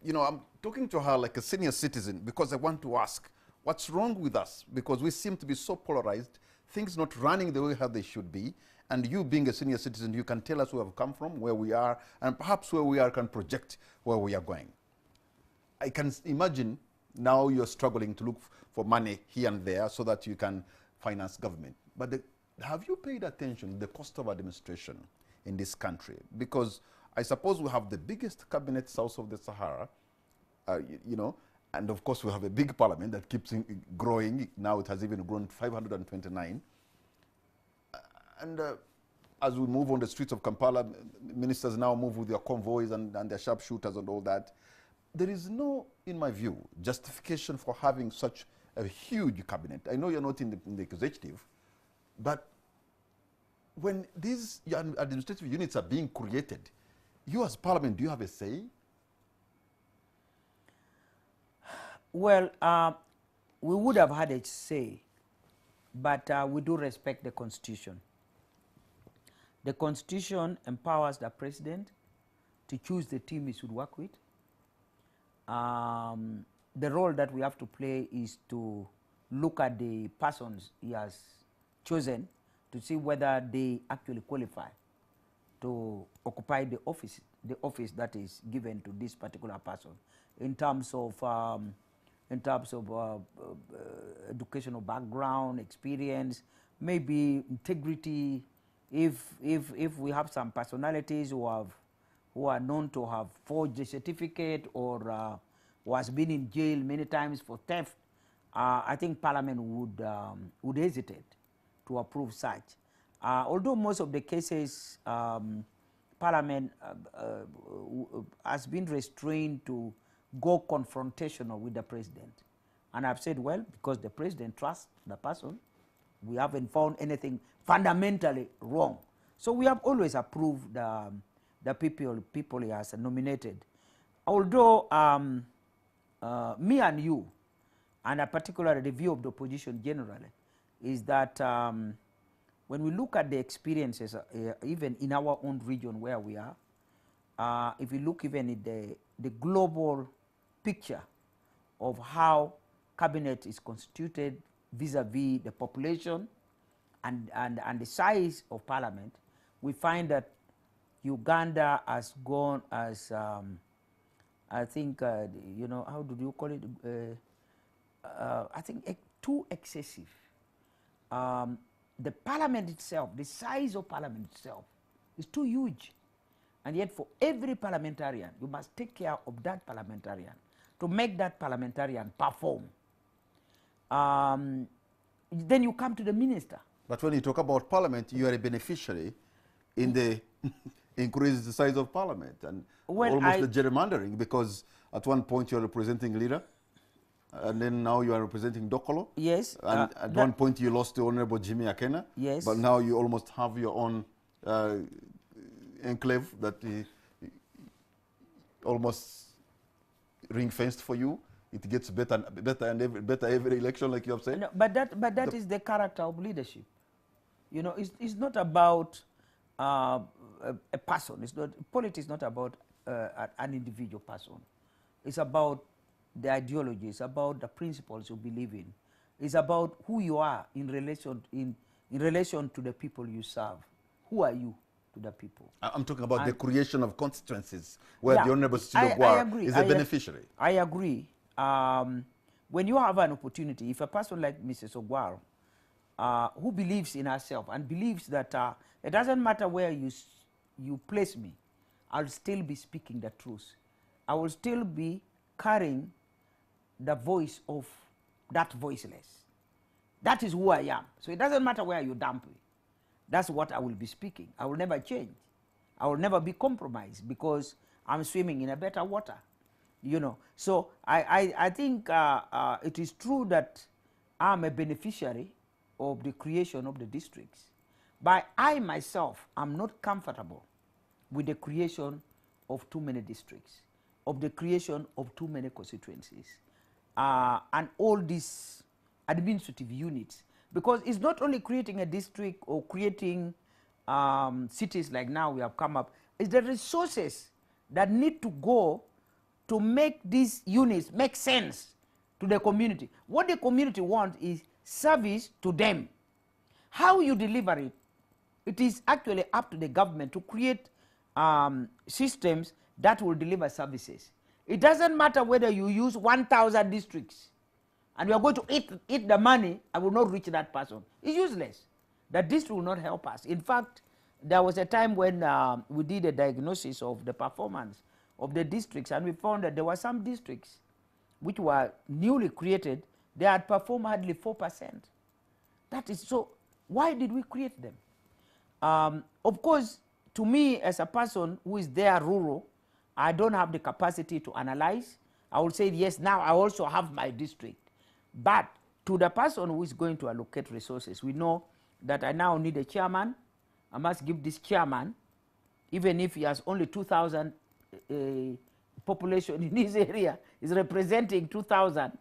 you know, I'm talking to her like a senior citizen because I want to ask, what's wrong with us? Because we seem to be so polarized, things not running the way how they should be. And you being a senior citizen, you can tell us where we've come from, where we are, and perhaps where we are can project where we are going. I can imagine now you're struggling to look for money here and there so that you can finance government. But have you paid attention to the cost of administration in this country? Because I suppose we have the biggest cabinet south of the Sahara, you know, and of course we have a big parliament that keeps growing. Now it has even grown 529. And as we move on the streets of Kampala, ministers now move with their convoys and their sharpshooters and all that. There is no, in my view, justification for having such a huge cabinet. I know you're not in the executive, but when these administrative units are being created, you as Parliament, do you have a say? Well, we would have had a say, but we do respect the Constitution. The Constitution empowers the President to choose the team he should work with. The role that we have to play is to look at the persons he has chosen to see whether they actually qualify to occupy the office that is given to this particular person in terms of educational background, experience, maybe integrity. If we have some personalities who are known to have forged a certificate or who has been in jail many times for theft, I think Parliament would hesitate to approve such. Although most of the cases, Parliament has been restrained to go confrontational with the President. And I've said, well, because the president trusts the person, we haven't found anything fundamentally wrong. So we have always approved the people he has nominated. Although me and you, and particularly the view of the opposition generally, is that when we look at the experiences, even in our own region where we are, if we look even at the global picture of how cabinet is constituted vis-a-vis the population and the size of parliament, we find that Uganda has gone as, I think, you know, how do you call it? I think too excessive. The parliament itself, the size of parliament itself is too huge. And yet for every parliamentarian, you must take care of that parliamentarian to make that parliamentarian perform. Then you come to the minister. But when you talk about parliament, you are a beneficiary in the increase the size of parliament and almost the gerrymandering, because at one point you are representing leader, and then now you are representing Dokolo. Yes. And at one point you lost to Honorable Jimmy Akena. Yes. But now you almost have your own enclave that almost ring-fenced for you. It gets better and better every election, like you have said. No, but that is the character of leadership. You know, it's not about a person. It's not, politics is not about an individual person. It's about the ideology. It's about the principles you believe in. It's about who you are in relation to the people you serve. Who are you to the people? I'm talking about the creation of constituencies where the Honorable Sidogwa is a beneficiary. I agree. When you have an opportunity, if a person like Mrs. Ogwaro, who believes in herself and believes that it doesn't matter where you place me, I'll still be speaking the truth. I will still be carrying the voice of that voiceless. That is who I am. So it doesn't matter where you dump me. That's what I will be speaking. I will never change. I will never be compromised because I'm swimming in a better water. You know, so I think it is true that I'm a beneficiary of the creation of the districts, but I myself am not comfortable with the creation of too many districts, of the creation of too many constituencies, and all these administrative units, because it's not only creating a district or creating cities like now we have come up, it's the resources that need to go to make these units make sense to the community. What the community wants is service to them. How you deliver it, it is actually up to the government to create systems that will deliver services. It doesn't matter whether you use 1,000 districts and you are going to eat the money, I will not reach that person. It's useless. The district will not help us. In fact, there was a time when we did a diagnosis of the performance of the districts, and we found that there were some districts which were newly created, they had performed hardly 4%. That is so, why did we create them? Of course, to me as a person who is there rural, I don't have the capacity to analyze. I will say, yes, now I also have my district. But to the person who is going to allocate resources, we know that I now need a chairman. I must give this chairman, even if he has only 2,000 population in his area, is representing 2,000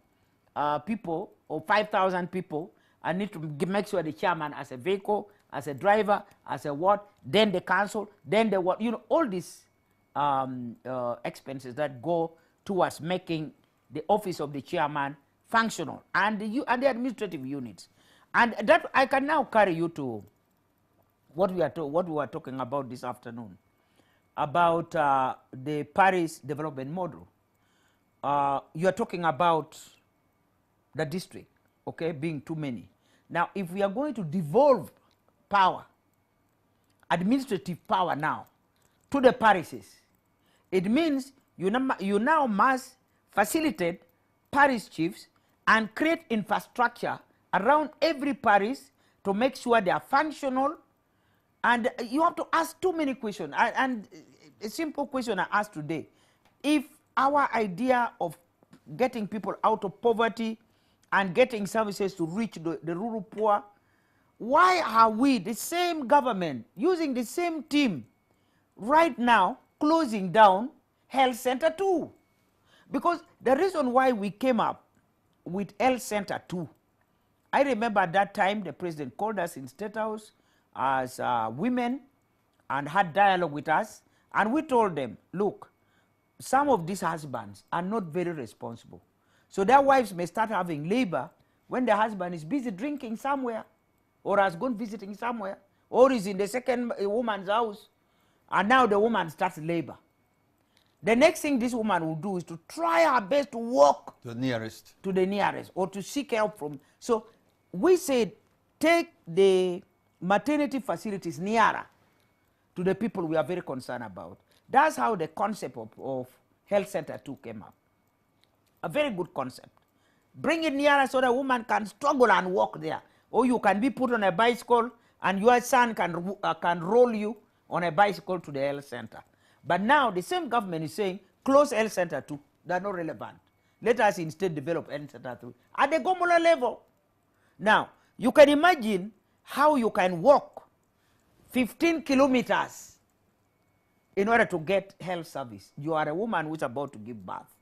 people or 5,000 people. I need to make sure the chairman as a vehicle, as a driver, as a what, then the council, then the what, you know, all these expenses that go towards making the office of the chairman functional, and the administrative units. And that I can now carry you to what we were talking about this afternoon, about the Paris development model. You are talking about the district, okay, being too many. Now, if we are going to devolve power, administrative power now, to the parishes, it means you now must facilitate parish chiefs and create infrastructure around every parish to make sure they are functional. And you have to ask too many questions. And a simple question I asked today, if our idea of getting people out of poverty and getting services to reach the rural poor, why are we, the same government, using the same team, right now closing down Health Center 2? Because the reason why we came up with Health Center 2, I remember at that time the president called us in State House as women and had dialogue with us, and we told them, look, some of these husbands are not very responsible. So their wives may start having labor when the husband is busy drinking somewhere, or has gone visiting somewhere, or is in the second woman's house, and now the woman starts labor. The next thing this woman will do is to try her best to walk to the nearest, or to seek help from. So we said, take the maternity facilities nearer to the people we are very concerned about. That's how the concept of Health Center 2 came up. A very good concept. Bring it nearer so the woman can struggle and walk there. Or you can be put on a bicycle and your son can roll you on a bicycle to the health center. But now the same government is saying, close Health Center 2. They're not relevant. Let us instead develop Health Center 3 at the Gomola level. Now, you can imagine how you can walk 15 kilometers in order to get health service. You are a woman who's about to give birth.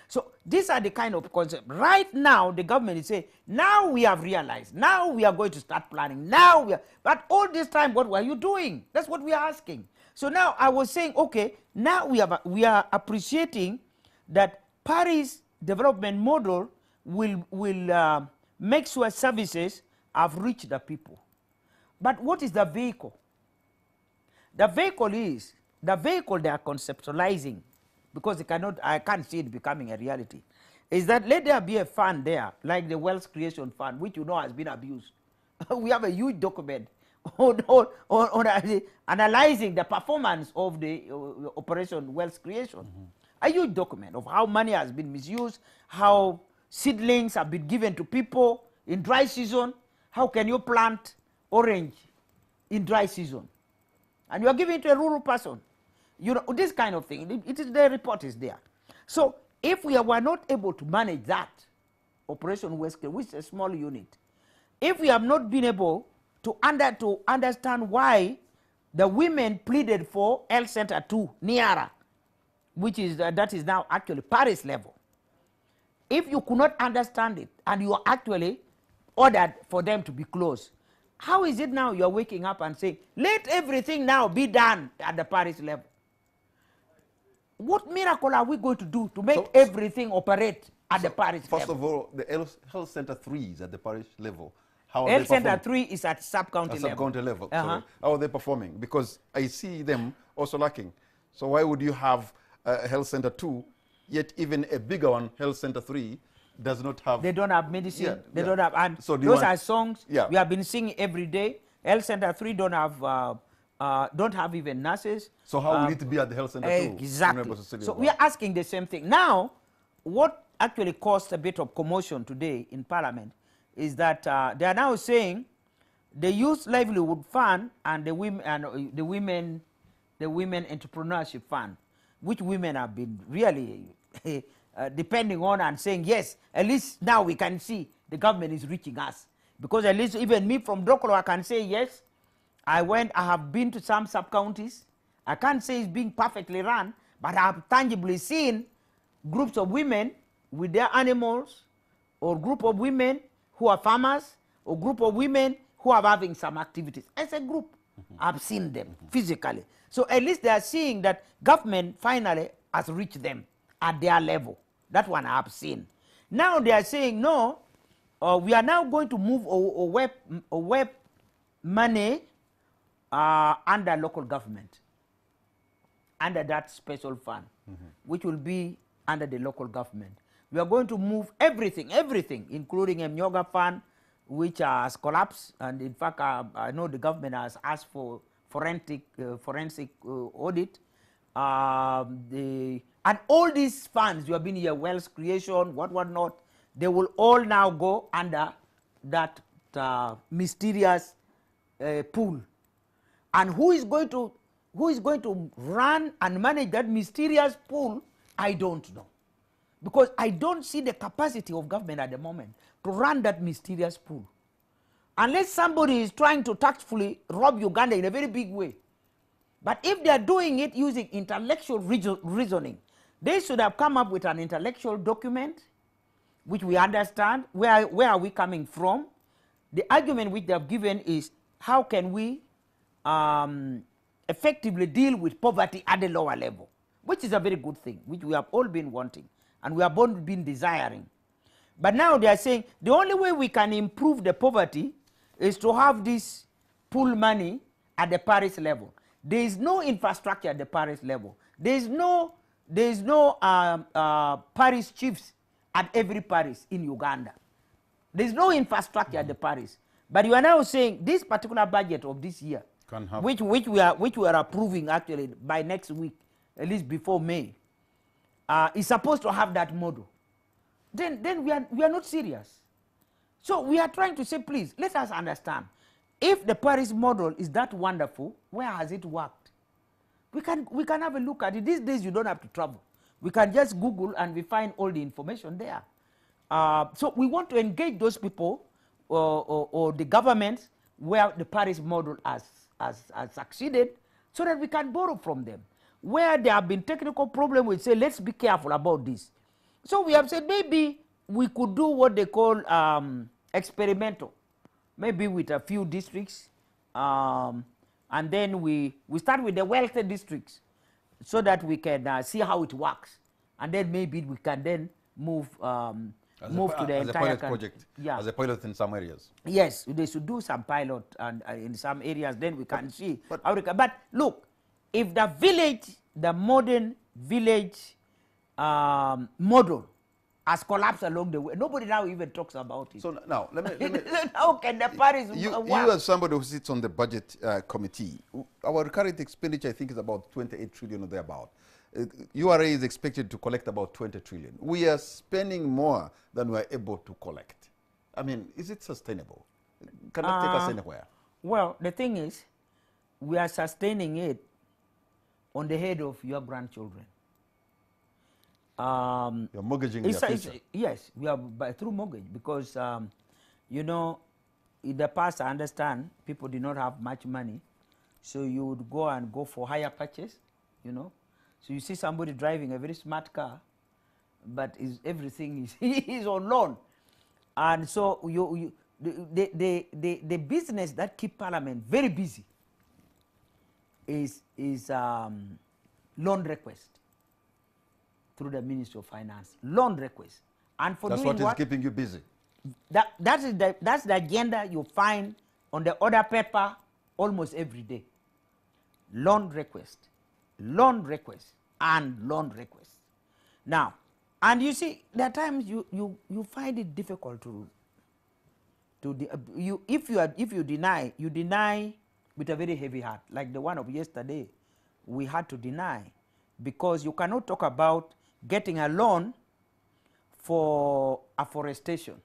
So these are the kind of concepts. Right now, the government is saying, now we have realized, now we are going to start planning, now we are, but all this time, what were you doing? That's what we are asking. So now I was saying, okay, now we are appreciating that Paris development model will make sure services have reached the people. But what is the vehicle? The vehicle they are conceptualizing, because I can't see it becoming a reality, is that let there be a fund there, like the Wealth Creation Fund, which you know has been abused. We have a huge document on analyzing the performance of the Operation Wealth Creation. A huge document of how money has been misused, how seedlings have been given to people in dry season. How can you plant orange in dry season? And you are giving it to a rural person. You know, this kind of thing. The report is there. So if we were not able to manage that, Operation Wealth Creation, which is a small unit, if we have not been able to understand why the women pleaded for Health Center 2 nearer, which is that is now actually Paris level. If you could not understand it and you are actually ordered for them to be closed, how is it now you are waking up and saying, let everything now be done at the Paris level? What miracle are we going to do to make everything operate at the Paris level? First of all, the Health Center 3 is at the Paris level. How are Health they Center 3 is at sub-county level. Sub-county level. How are they performing? Because I see them also lacking. So why would you have Health Center 2, yet even a bigger one, Health Center 3, does not have... They don't have medicine. They don't have... And so those are songs we have been singing every day. Health Center 3 don't have even nurses. So how will it be at the Health Center 2? Exactly. So we are asking the same thing. Now, what actually caused a bit of commotion today in Parliament is that they are now saying the Youth Livelihood Fund and the Women Entrepreneurship Fund, which women have been really depending on and saying, yes, at least now we can see the government is reaching us. Because at least even me from Dokolo, I can say, yes, I have been to some sub-counties. I can't say it's being perfectly run, but I have tangibly seen groups of women with their animals, or group of women who are farmers, or group of women who are having some activities. As a group, I've seen them physically. So at least they are seeing that government finally has reached them at their level. That one I have seen. Now they are saying, no, we are now going to move web money under local government, under that special fund, which will be under the local government. We are going to move everything, including a Myoga fund, which has collapsed. And in fact, I know the government has asked for forensic audit. And all these funds you have been here, wealth creation, what not, they will all now go under that mysterious pool. And who is going to run and manage that mysterious pool? I don't know. Because I don't see the capacity of government at the moment to run that mysterious pool. Unless somebody is trying to tactfully rob Uganda in a very big way. But if they are doing it using intellectual reasoning, they should have come up with an intellectual document which we understand. Where are we coming from? The argument which they have given is how can we effectively deal with poverty at the lower level, which is a very good thing, which we have all been wanting and we have all been desiring. But now they are saying the only way we can improve the poverty is to have this pool money at the parish level. There is no infrastructure at the parish level. There is no parish chiefs at every parish in Uganda. There is no infrastructure at the parish. But you are now saying this particular budget of this year, which we are approving actually by next week, at least before May, is supposed to have that model. Then we are not serious. So we are trying to say, please, let us understand. If the Paris model is that wonderful, where has it worked? We can have a look at it. These days you don't have to travel. We can just Google and we find all the information there. So we want to engage those people or the governments where the Paris model has succeeded so that we can borrow from them. Where there have been technical problems, we say, let's be careful about this. So we have said maybe we could do what they call experimental, maybe with a few districts, and then we start with the wealthy districts so that we can see how it works, and then maybe we can then move to the entire project, as a pilot in some areas. Yes, they should do some pilot and in some areas, then we can see how we can. But look, if the village, the modern village model has collapsed along the way, nobody now even talks about it. So now, let me how can the Paris you work? as somebody who sits on the budget committee, our current expenditure, I think, is about 28 trillion or thereabout. URA is expected to collect about 20 trillion. We are spending more than we are able to collect. I mean, is it sustainable? Can that take us anywhere? Well, the thing is, we are sustaining it on the head of your grandchildren. You're mortgaging your future. Yes, we are through mortgage because, you know, in the past, I understand people did not have much money. So you would go for higher purchase, you know. So you see somebody driving a very smart car, but everything is on loan. And so the business that keep Parliament very busy is loan request through the Ministry of Finance. Loan request. And for that's doing what is keeping you busy. That's the agenda you find on the order paper almost every day. Loan request, and loan request. Now, and you see, there are times you find it difficult if you deny, you deny with a very heavy heart, like the one of yesterday. We had to deny because you cannot talk about getting a loan for afforestation,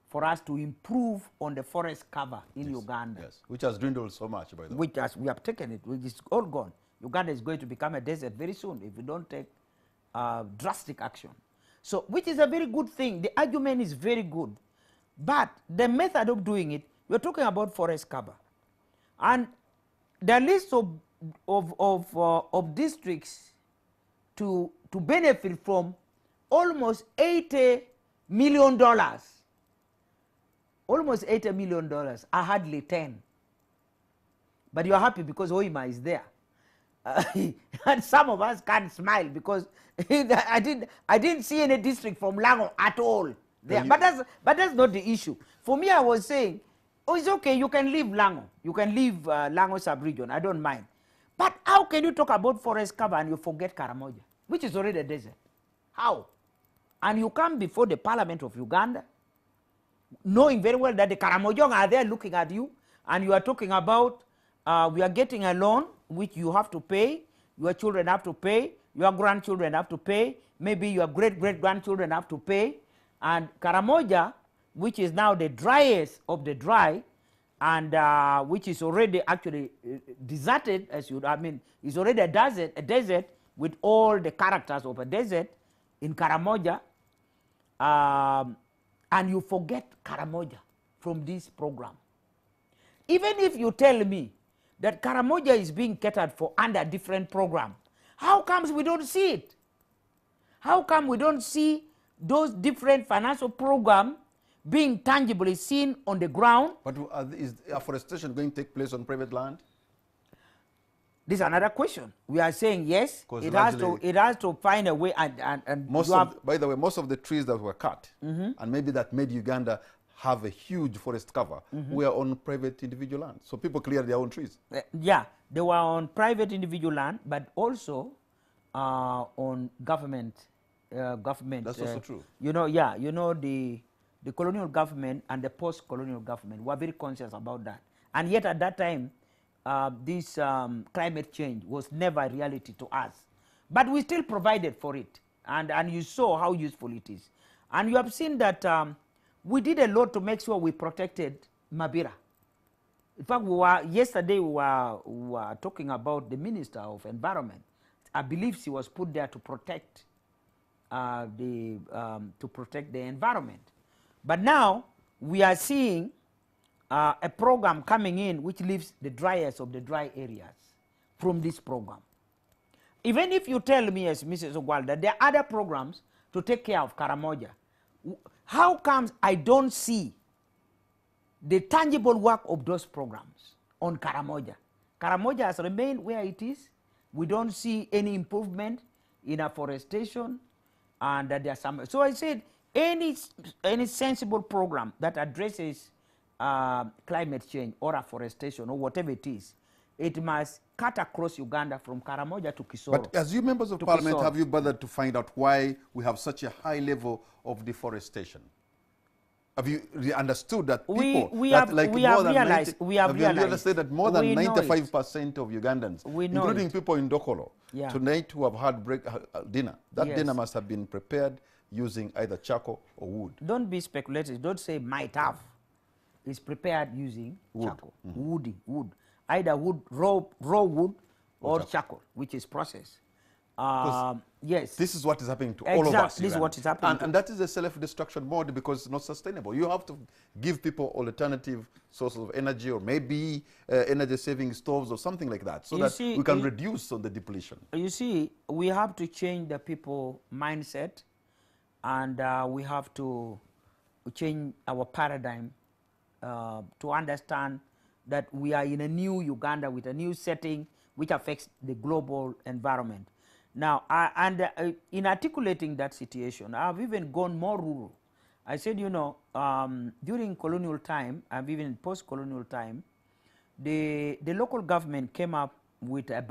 for us to improve on the forest cover in Uganda. Yes, which has dwindled so much, by the way. We have taken it, which is all gone. Uganda is going to become a desert very soon if we don't take drastic action. So, which is a very good thing. The argument is very good. But the method of doing it, we're talking about forest cover. And the list of districts to benefit from almost $80 million. Almost $80 million are hardly 10. But you are happy because OIMA is there. And some of us can't smile because I didn't see any district from Lango at all there. But that's not the issue. For me, I was saying, oh, it's okay, you can leave Lango. You can leave Lango sub-region, I don't mind. But how can you talk about forest cover and you forget Karamoja, which is already a desert? How? And you come before the Parliament of Uganda, knowing very well that the Karamojong are there looking at you, and you are talking about we are getting a loan which you have to pay, your children have to pay, your grandchildren have to pay, maybe your great-great-grandchildren have to pay, and Karamoja, which is now the driest of the dry, and which is already actually deserted, is already a desert with all the characters of a desert, in Karamoja, and you forget Karamoja from this program. Even if you tell me that Karamoja is being catered for under a different program, how comes we don't see it? How come we don't see those different financial programs being tangibly seen on the ground? But is afforestation going to take place on private land? This is another question. We are saying yes, it has to find a way, and by the way, most of the trees that were cut, and maybe that made Uganda have a huge forest cover, were on private individual land. So people cleared their own trees. Yeah, they were on private individual land, but also on government. That's also true. You know, yeah, you know, the colonial government and the post-colonial government were very conscious about that. And yet at that time, this climate change was never a reality to us. But we still provided for it. And you saw how useful it is. And you have seen that we did a lot to make sure we protected Mabira. In fact, yesterday we were talking about the Minister of Environment. I believe she was put there to protect the environment. But now we are seeing a program coming in which leaves the driest of the dry areas from this program. Even if you tell me, as Mrs. Ogwal, that there are other programs to take care of Karamoja, how comes I don't see the tangible work of those programs on Karamoja? Karamoja has remained where it is. We don't see any improvement in afforestation, and there are some. So I said, any sensible program that addresses climate change or afforestation or whatever it is, it must cut across Uganda from Karamoja to Kisoro. But as you members of parliament, have you bothered to find out why we have such a high level of deforestation? Have you understood that people, we have realized that more than 95% of Ugandans, including people in Dokolo, tonight who have had dinner, that dinner must have been prepared using either charcoal or wood. Don't be speculative. Don't say might have. It's prepared using charcoal, wood. Either wood, raw wood or charcoal, which is processed. Yes. This is what is happening to all of us. This is what is happening. And that is a self-destruction mode because it's not sustainable. You have to give people alternative sources of energy, or maybe energy-saving stoves or something like that, so that we can reduce on the depletion. You see, we have to change the people mindset, and we have to change our paradigm to understand that we are in a new Uganda with a new setting which affects the global environment. Now, in articulating that situation, I've even gone more rural. I said, you know, during colonial time, and even post-colonial time, the local government came up with a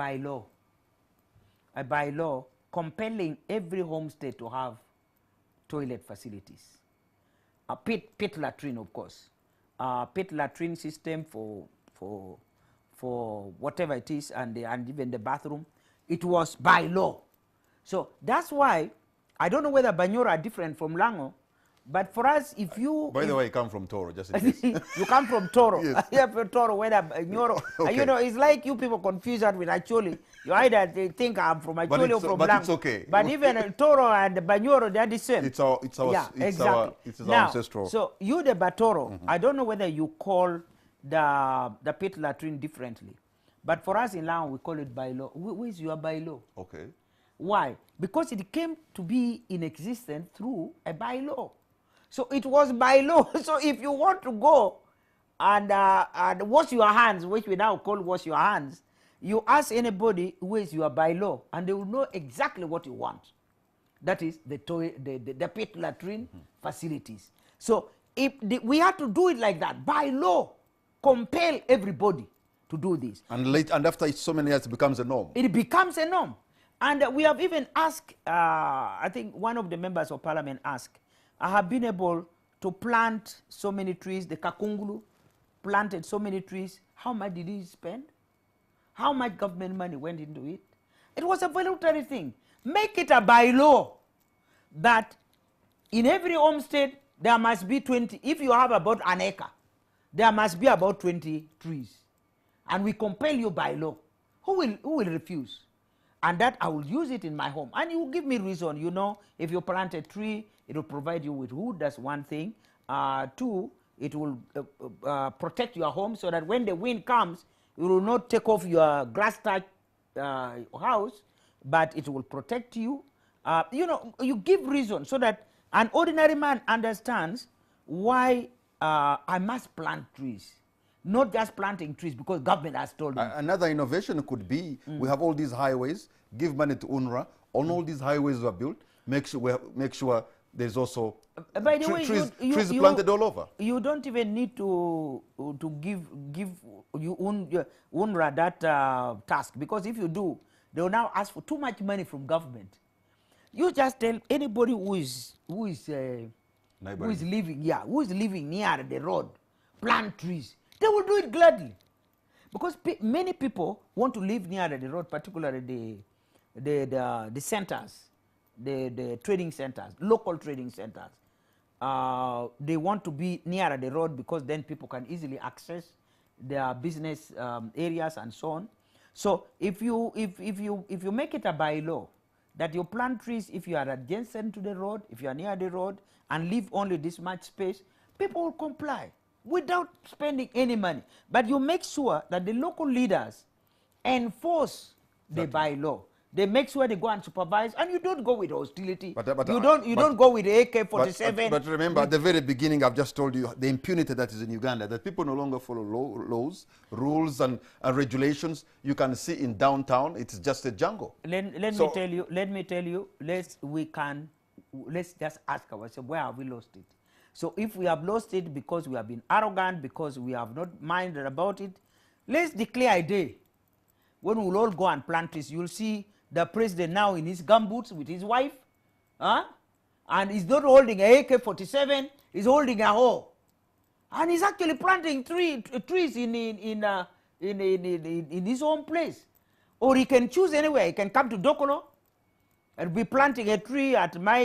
bylaw compelling every homestead to have toilet facilities. A pit latrine, of course. Pit latrine system for whatever it is, and even the bathroom. It was by law. So that's why I don't know whether Banyoro are different from Lango, but for us, if you... By the way, you come from Toro, just in case. You come from Toro. Yes. Yeah, from Toro, whether Banyoro... Okay. You know, it's like you people confuse that with Acholi. You either think I'm from Acholi or from Lango. But it's okay. But even Toro and Banyoro, they're the same. It's our ancestral... So you, the Batoro, I don't know whether you call the pit latrine differently. But for us in Lango, we call it bylaw. Where is your bylaw? Okay. Why? Because it came to be in existence through a bylaw. So it was bylaw. So if you want to go and wash your hands, which we now call wash your hands, you ask anybody where is your bylaw, and they will know exactly what you want. That is the pit latrine facilities. So if we have to do it like that, by law, compel everybody to do this. And after so many years, it becomes a norm. It becomes a norm. And we have even asked, I think one of the members of parliament asked, I have been able to plant so many trees. The Kakungulu planted so many trees. How much did he spend? How much government money went into it? It was a voluntary thing. Make it a bylaw that in every homestead there must be 20. If you have about an acre, there must be about 20 trees. And we compel you by law. Who will refuse? and that I will use it in my home. And you give me reason, you know, if you plant a tree, it will provide you with wood, that's one thing. Two, it will protect your home so that when the wind comes, it will not take off your grass-thatched house, but it will protect you. You know, you give reason so that an ordinary man understands why I must plant trees. Not just planting trees because government has told me. Another innovation could be, we have all these highways, give money to UNRWA, on all these highways were built, make sure there's also by the way, trees planted all over. You don't even need to give UNRWA that task, because if you do, they will now ask for too much money from government. You just tell anybody who is living near the road, plant trees. They will do it gladly, because many people want to live near the road, particularly the centers, the trading centers, local trading centers. They want to be near the road because then people can easily access their business areas and so on. So if you make it a bylaw that you plant trees if you are adjacent to the road, if you are near the road, and leave only this much space, people will comply without spending any money. But you make sure that the local leaders enforce the bylaw. They make sure they go and supervise, and you don't go with hostility. You don't go with AK-47. But remember, at the very beginning, I've just told you the impunity that is in Uganda, that people no longer follow laws, rules, and regulations. You can see in downtown, it's just a jungle. Let me tell you. Let's just ask ourselves, where have we lost it? So if we have lost it because we have been arrogant, because we have not minded about it, let's declare a day when we'll all go and plant trees. You'll see the president now in his gumboots with his wife, and he's not holding an AK-47, he's holding a hoe. And he's actually planting trees in his own place. Or he can choose anywhere. He can come to Dokolo and be planting a tree at my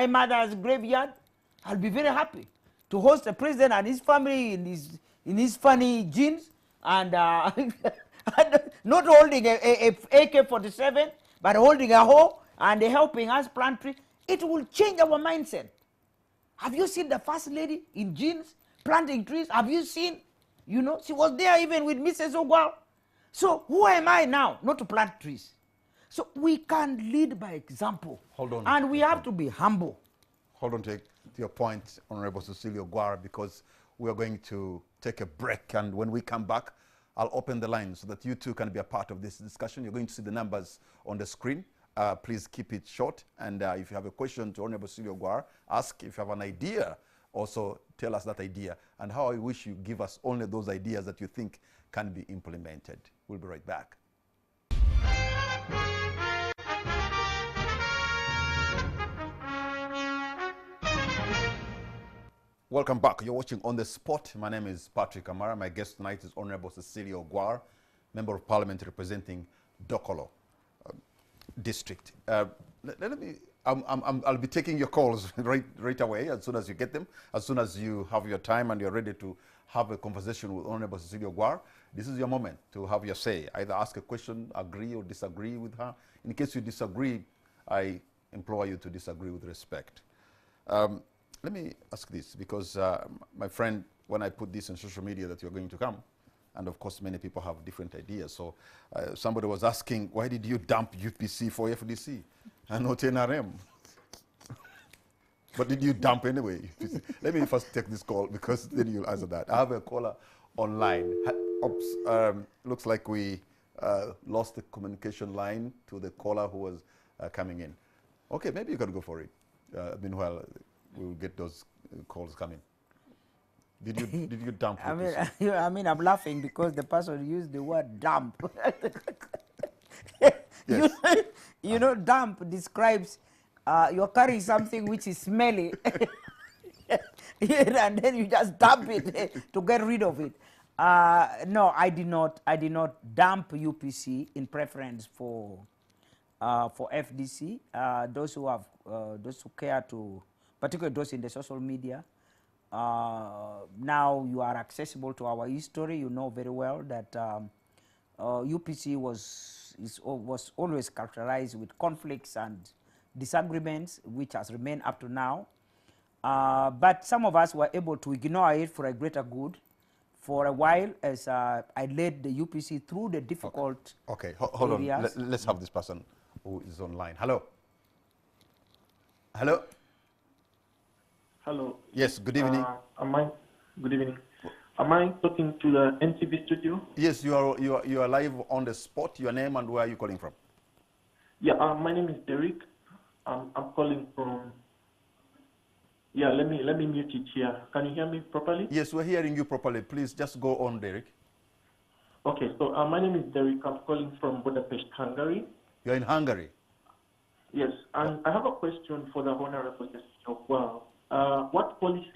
mother's graveyard. I'll be very happy to host the president and his family in his funny jeans and not holding a AK-47, but holding a hoe and helping us plant trees. It will change our mindset. Have you seen the first lady in jeans planting trees? Have you seen? You know, she was there even with Mrs. Ogwal. So who am I now not to plant trees? So we can lead by example. Hold on. And we have to be humble. Hold on to your point, Honorable Cecilia Ogwara, because we are going to take a break, and when we come back, I'll open the line so that you too can be a part of this discussion. You're going to see the numbers on the screen. Please keep it short, and if you have a question to Honorable Cecilia Ogwara, ask. If you have an idea, also tell us that idea, and how I wish you give us only those ideas that you think can be implemented. We'll be right back. Welcome back. You're watching On the Spot. My name is Patrick Amara. My guest tonight is Honorable Cecilia Ogwara, Member of Parliament representing Dokolo District. I'll be taking your calls right away as soon as you get them, as soon as you have your time and you're ready to have a conversation with Honorable Cecilia Ogwara. This is your moment to have your say. Either ask a question, agree or disagree with her. In case you disagree, I implore you to disagree with respect. Let me ask this, because my friend, when I put this on social media that you're going to come, and of course many people have different ideas. So somebody was asking, why did you dump UPC for FDC and not NRM? But did you dump anyway? Let me first take this call, because then you'll answer that. I have a caller online. Oops, looks like we lost the communication line to the caller who was coming in. Okay, maybe you can go for it. Meanwhile, we'll get those calls coming. Did you dump? I mean, I'm laughing because the person used the word dump. Yes. You know, dump describes you're carrying something which is smelly, and then you just dump it to get rid of it. No, I did not dump UPC in preference for FDC. Those who care to, particularly those in the social media. Now you are accessible to our history. You know very well that UPC was always characterized with conflicts and disagreements, which has remained up to now. But some of us were able to ignore it for a greater good for a while, as I led the UPC through the difficult Hold areas. on. Let's have this person who is online. Hello. Hello. Hello. Yes, good evening. Good evening. Am I talking to the NTV studio? Yes, you are live on the spot. Your name and where are you calling from? Yeah, my name is Derek. I'm calling from. Yeah, let me mute it here. Can you hear me properly? Yes, we're hearing you properly. Please just go on, Derek. Okay, so my name is Derek. I'm calling from Budapest, Hungary. You're in Hungary? Yes, and I have a question for the Honorable Justice of Well. What policies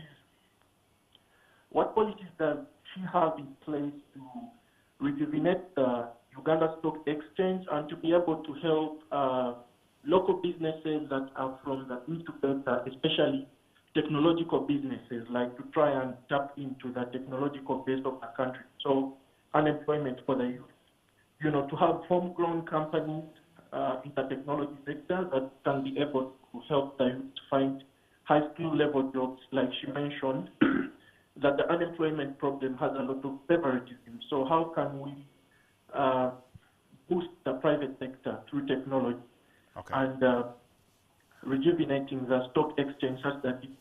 does she have in place to rejuvenate the Uganda Stock Exchange and to be able to help local businesses that are from the incubator, especially technological businesses, like to try and tap into the technological base of the country? So unemployment for the youth, to have homegrown companies in the technology sector that can be able to help the youth find high skill level jobs, like she mentioned, that the unemployment problem has a lot of favoritism. So how can we boost the private sector through technology and rejuvenating the stock exchange such that it's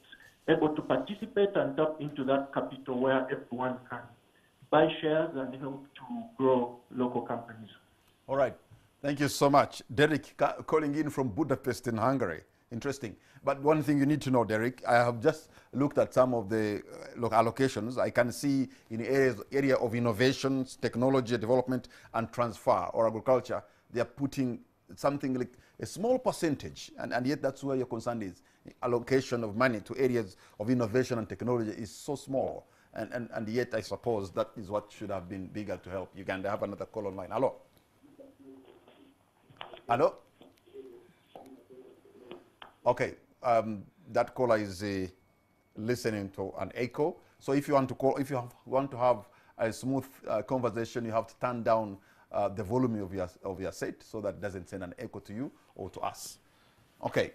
able to participate and tap into that capital where everyone can buy shares and help to grow local companies? All right. Thank you so much. Derek calling in from Budapest in Hungary. Interesting. But one thing you need to know, Derek, I have just looked at some of the allocations. I can see in the area of innovations, technology development, and transfer or agriculture, they are putting something like a small percentage, and yet that's where your concern is. Allocation of money to areas of innovation and technology is so small, and yet I suppose that is what should have been bigger to help Uganda. I have another call online. Hello? Hello? Okay, that caller is listening to an echo. So if you want to call, if you want to have a smooth conversation, you have to turn down the volume of your set so that it doesn't send an echo to you or to us. Okay,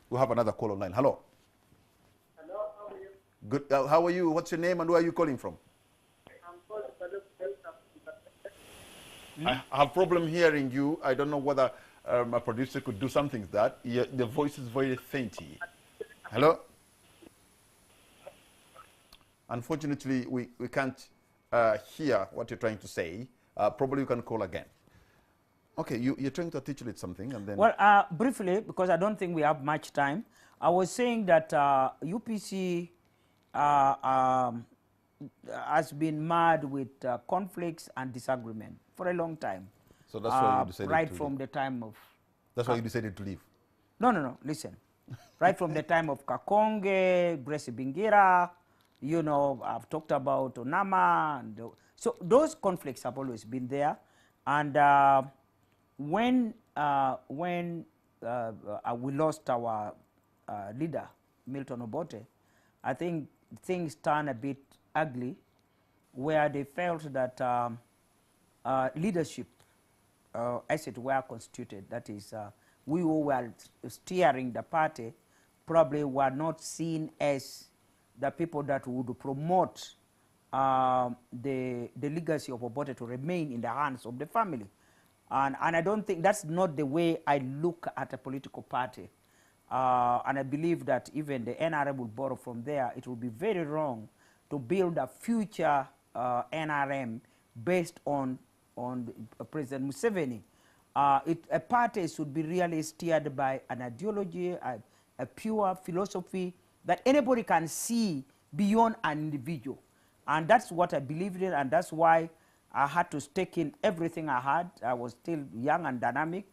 we have another call online. Hello. Hello, how are you? Good. How are you? What's your name and where are you calling from? I'm calling from I have a problem hearing you. I don't know whether my producer could do something with that. The voice is very fainty. Hello? Unfortunately, we can't hear what you're trying to say. Probably you can call again. Okay, you're trying to articulate something and then... Well, briefly, because I don't think we have much time, I was saying that UPC has been mad with conflicts and disagreement for a long time. So that's why you decided right to from leave. the time of... That's why you decided to leave? No, listen. Right from the time of Kakonge, Grace Bingira, I've talked about Onama. And so those conflicts have always been there. And when we lost our leader, Milton Obote, I think things turned a bit ugly, where they felt that leadership, as it were, constituted, that is, we who were steering the party probably were not seen as the people that would promote the legacy of Obote to remain in the hands of the family. And I don't think that's not the way I look at a political party. And I believe that even the NRM will borrow from there. It will be very wrong to build a future NRM based on President Museveni. A party should be really steered by an ideology, a pure philosophy that anybody can see beyond an individual. And that's what I believed in, and that's why I had to stake in everything I had. I was still young and dynamic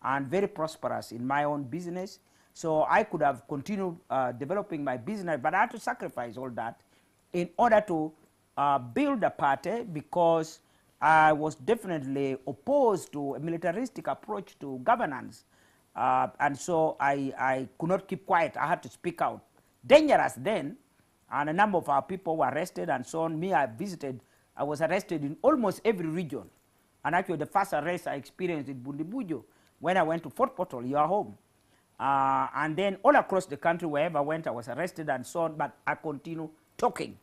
and very prosperous in my own business. So I could have continued developing my business, but I had to sacrifice all that in order to build a party, because I was definitely opposed to a militaristic approach to governance. And so I could not keep quiet. I had to speak out. Dangerous then, and a number of our people were arrested and so on. I was arrested in almost every region And actually, the first arrest I experienced in Bundibujo, when I went to Fort Portal, your home. And then all across the country, wherever I went, I was arrested and so on, but I continue talking.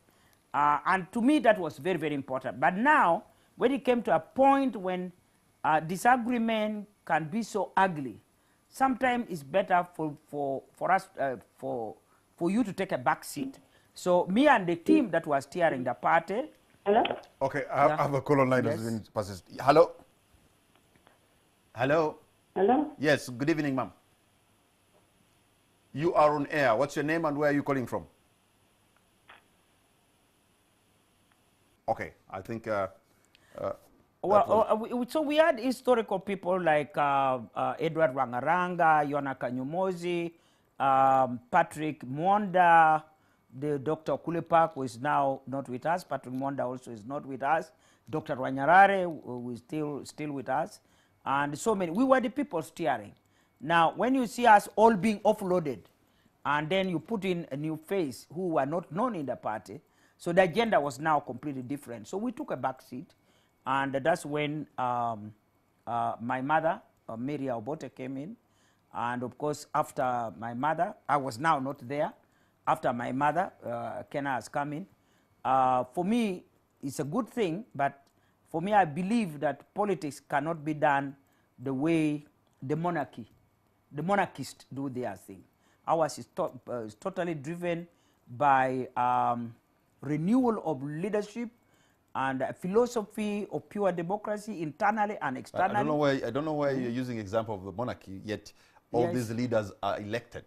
And to me, that was very, very important. But now, when it came to a point when disagreement can be so ugly, sometimes it's better for you to take a back seat. So me and the team that was steering the party. Hello? Okay, I have a call online that's been passes. Hello? Hello? Hello? Yes, good evening, ma'am. You are on air. What's your name and where are you calling from? Okay, I think... so we had historical people like Edward Rangaranga, Yona Kanyumozi, Patrick Mwanda, the Dr. Kulepak, who is now not with us. Patrick Mwanda also is not with us. Dr. Wanyarare, who is still with us. And so many. We were the people steering. Now, when you see us all being offloaded, and then you put in a new face who were not known in the party, so the agenda was now completely different. So we took a back seat, and that's when my mother, Mary Obote, came in. And of course, after my mother, I was now not there. After my mother, Kenna has come in. For me, it's a good thing, but for me, I believe that politics cannot be done the way the monarchists do their thing. Ours is totally driven by renewal of leadership and a philosophy of pure democracy internally and externally. I don't know why you're using example of the monarchy, yet all these leaders are elected.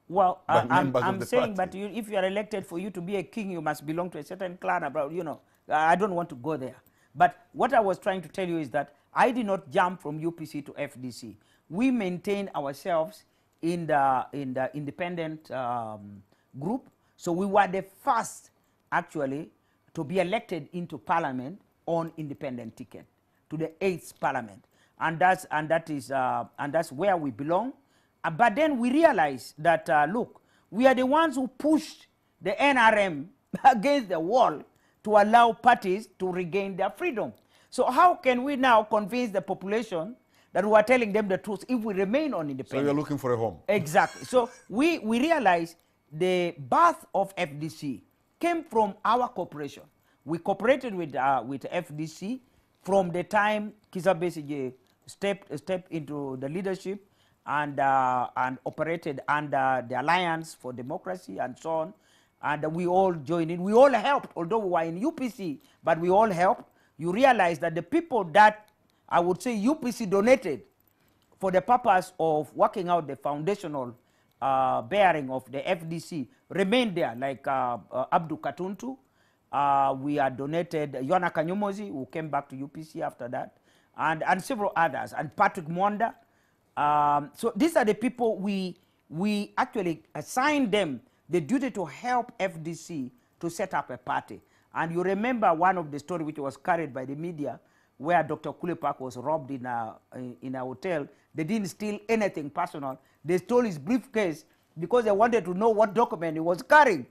Well, I'm saying, party. but if you are elected, for you to be a king, you must belong to a certain clan. About, you know, I don't want to go there. But what I was trying to tell you is that I did not jump from UPC to FDC. We maintained ourselves in the independent group. So we were the first, actually, to be elected into parliament on independent ticket to the 8th parliament, and that's where we belong. But then we realized that look, we are the ones who pushed the NRM against the wall to allow parties to regain their freedom. So how can we now convince the population that we are telling them the truth if we remain on independence? So you're looking for a home. Exactly. So we realized the birth of FDC came from our cooperation. We cooperated with FDC from the time Kizza Besigye stepped into the leadership and operated under the Alliance for Democracy and so on. And we all joined in. We all helped, although we were in UPC, but we all helped. You realize that the people that I would say UPC donated for the purpose of working out the foundational bearing of the FDC remained there, like Abdu Katuntu. We had donated Yona Kanyumozi, who came back to UPC after that, and several others, and Patrick Mwanda. So these are the people we actually assigned them the duty to help FDC to set up a party. And you remember one of the story which was carried by the media, where Dr. Kulepak was robbed in a hotel. They didn't steal anything personal. They stole his briefcase because they wanted to know what document he was carrying.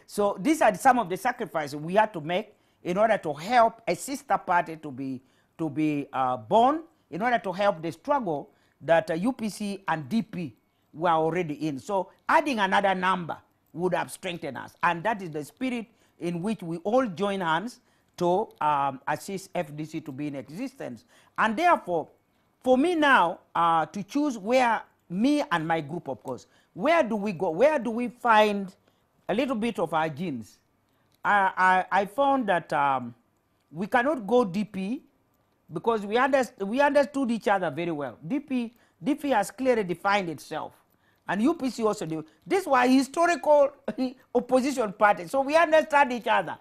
So these are some of the sacrifices we had to make in order to help a sister party to be born, in order to help the struggle that UPC and DP were already in. So adding another number would have strengthened us. And that is the spirit in which we all join hands to assist FDC to be in existence. And therefore, for me now, to choose where, me and my group, of course, where do we go? Where do we find a little bit of our genes? I found that we cannot go DP because we understood each other very well. DP has clearly defined itself. And UPC also do. This was historical opposition party. So we understand each other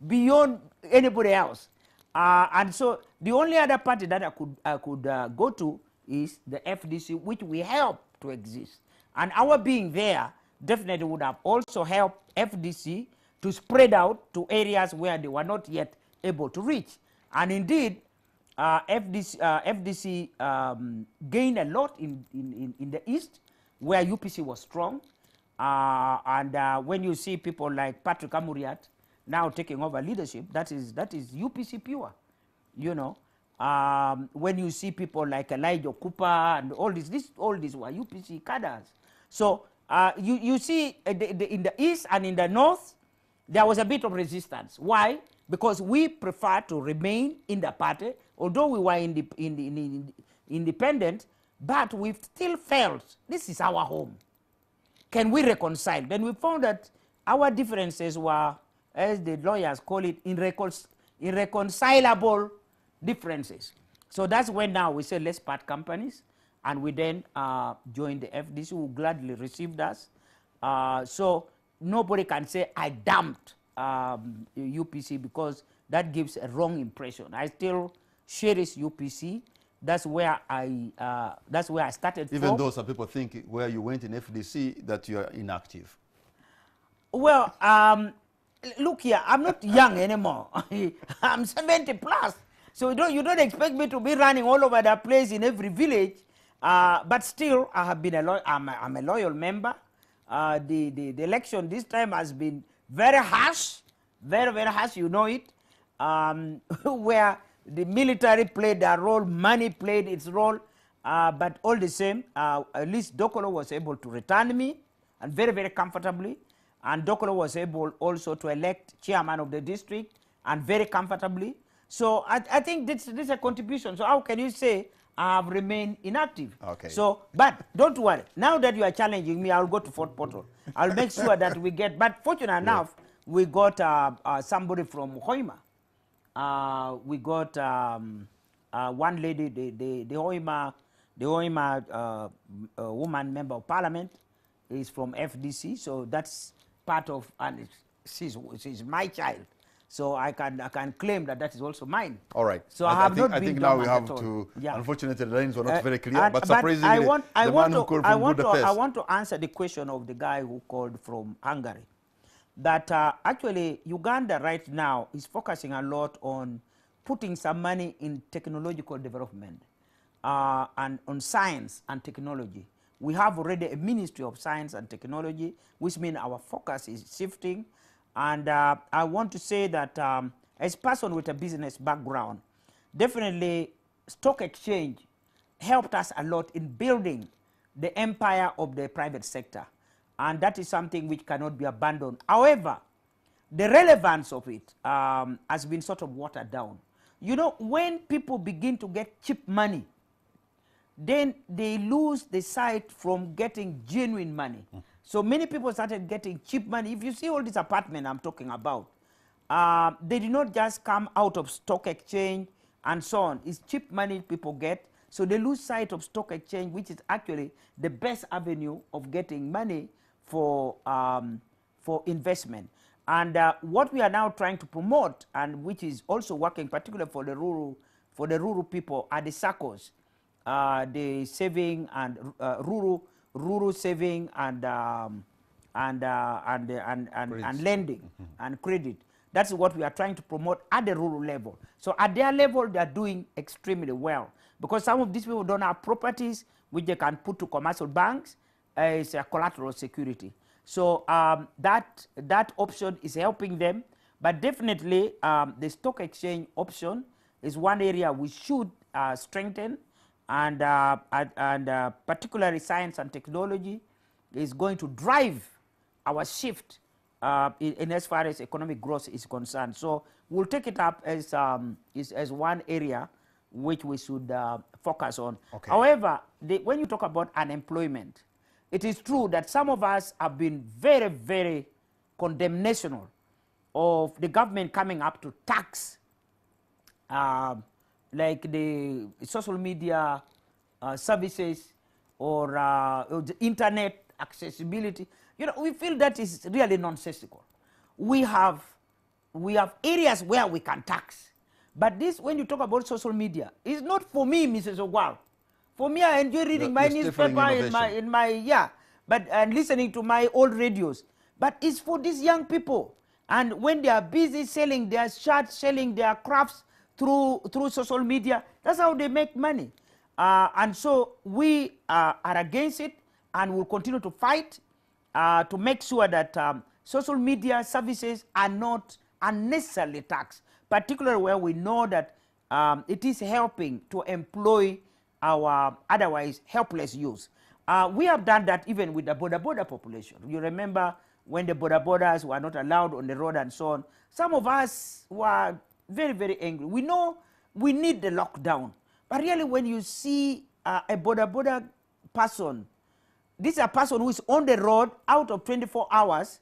beyond anybody else. And so the only other party that I could go to is the FDC, which we helped to exist. And our being there definitely would have also helped FDC to spread out to areas where they were not yet able to reach. And indeed, FDC gained a lot in the East, where UPC was strong. And when you see people like Patrick Amuriat now taking over leadership, that is UPC pure, you know. when you see people like Elijah Cooper and all these were UPC cadres. So you see in the east and in the north, there was a bit of resistance. Why? Because we prefer to remain in the party, although we were independent, but we still felt this is our home. Can we reconcile? Then we found that our differences were, as the lawyers call it, irreconcilable differences. So that's when now we said let's part companies, and we then joined the FDC, who gladly received us. So nobody can say I dumped UPC, because that gives a wrong impression. I still cherish UPC. That's where I started from. Even though some people think where you went in FDC that you are inactive. Well, look here, I'm not young anymore. I'm 70 plus. So you don't expect me to be running all over the place in every village. But still, I have been I'm a loyal member. The election this time has been very harsh, very, very harsh, you know it, where the military played their role, money played its role, but all the same, at least Dokolo was able to return me, and very, very comfortably, and Dokolo was able also to elect chairman of the district, and very comfortably. So I think this is a contribution. So how can you say I have remained inactive? Okay. So, but don't worry. Now that you are challenging me, I'll go to Fort Portal. I'll make sure that we get. But fortunate enough, we got somebody from Hoima. We got one lady, the Hoima woman member of parliament is from FDC. So that's part of, and she's my child. So I can claim that is also mine. All right. So I think now we have to. Yeah. Unfortunately, the lines were not very clear. But I surprisingly, want to answer the question of the guy who called from Hungary. That actually Uganda right now is focusing a lot on putting some money in technological development and on science and technology. We have already a Ministry of Science and Technology, which means our focus is shifting. And I want to say that as a person with a business background, definitely stock exchange helped us a lot in building the empire of the private sector. And that is something which cannot be abandoned. However, the relevance of it has been sort of watered down. You know, when people begin to get cheap money, then they lose the sight from getting genuine money. So many people started getting cheap money. If you see all these apartments I'm talking about, they did not just come out of stock exchange and so on. It's cheap money people get. So they lose sight of stock exchange, which is actually the best avenue of getting money for investment. And what we are now trying to promote, and which is also working particularly for the rural people, are the SACCOs, the saving and rural saving and lending and credit. That's what we are trying to promote at the rural level. So at their level, they are doing extremely well, because some of these people don't have properties which they can put to commercial banks as a collateral security. So that option is helping them, but definitely the stock exchange option is one area we should strengthen, and particularly science and technology is going to drive our shift in as far as economic growth is concerned. So we'll take it up as one area which we should focus on. Okay. However, when you talk about unemployment, it is true that some of us have been very, very condemnational of the government coming up to tax like the social media services or the internet accessibility. You know, we feel that is really nonsensical. We have areas where we can tax, but this, when you talk about social media, is not for me, Mrs. Ogwal. For me, I enjoy reading my newspaper and listening to my old radios. But it's for these young people. And when they are busy selling their shirts, selling their crafts through social media, that's how they make money. And so we are against it, and will continue to fight to make sure that social media services are not unnecessarily taxed, particularly where we know that it is helping to employ our otherwise helpless youth. We have done that even with the border population. You remember when the borders were not allowed on the road and so on. Some of us were very, very angry. We know we need the lockdown. But really when you see a border person, this is a person who is on the road out of 24 hours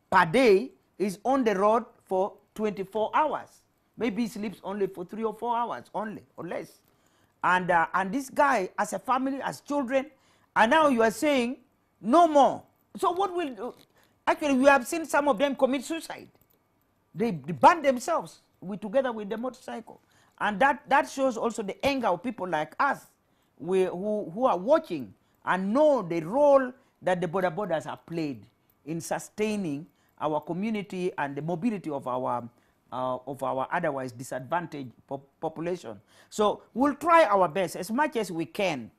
per day, is on the road for 24 hours. Maybe he sleeps only for 3 or 4 hours only or less. And this guy has a family, has children, and now you are saying no more. So what will, actually we have seen some of them commit suicide. They burn themselves together with the motorcycle. And that shows also the anger of people like us who are watching and know the role that the borders have played in sustaining our community and the mobility of our otherwise disadvantaged population. So we'll try our best as much as we can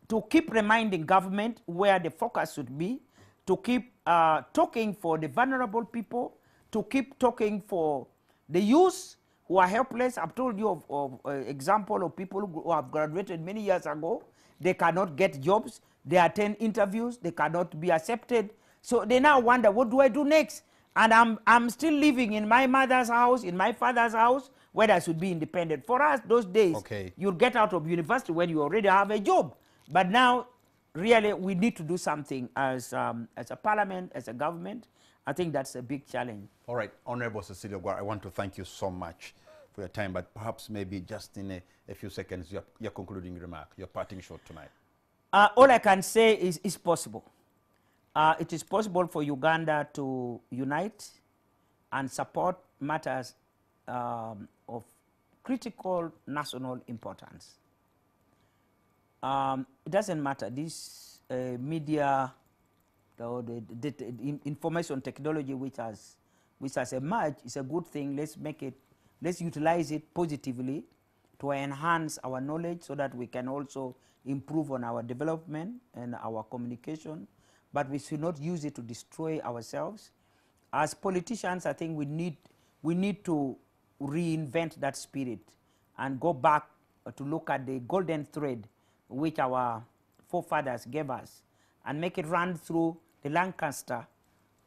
to keep reminding government where the focus should be, to keep talking for the vulnerable people, to keep talking for the youth who are helpless. I've told you of example of people who have graduated many years ago. They cannot get jobs. They attend interviews. They cannot be accepted. So they now wonder, what do I do next? And I'm still living in my mother's house, in my father's house, where I should be independent. For us, those days, you'll get out of university when you already have a job. But now, really, we need to do something as a parliament, as a government. I think that's a big challenge. All right, Honorable Cecilia Gwar, I want to thank you so much for your time, but perhaps maybe just in a few seconds, your concluding remark, your parting shot tonight. All I can say is it's possible. It is possible for Uganda to unite and support matters of critical national importance. It doesn't matter. This media, the information technology which has emerged is a good thing. Let's utilize it positively to enhance our knowledge so that we can also improve on our development and our communication. But we should not use it to destroy ourselves. As politicians, I think we need to reinvent that spirit and go back to look at the golden thread which our forefathers gave us and make it run through the Lancaster,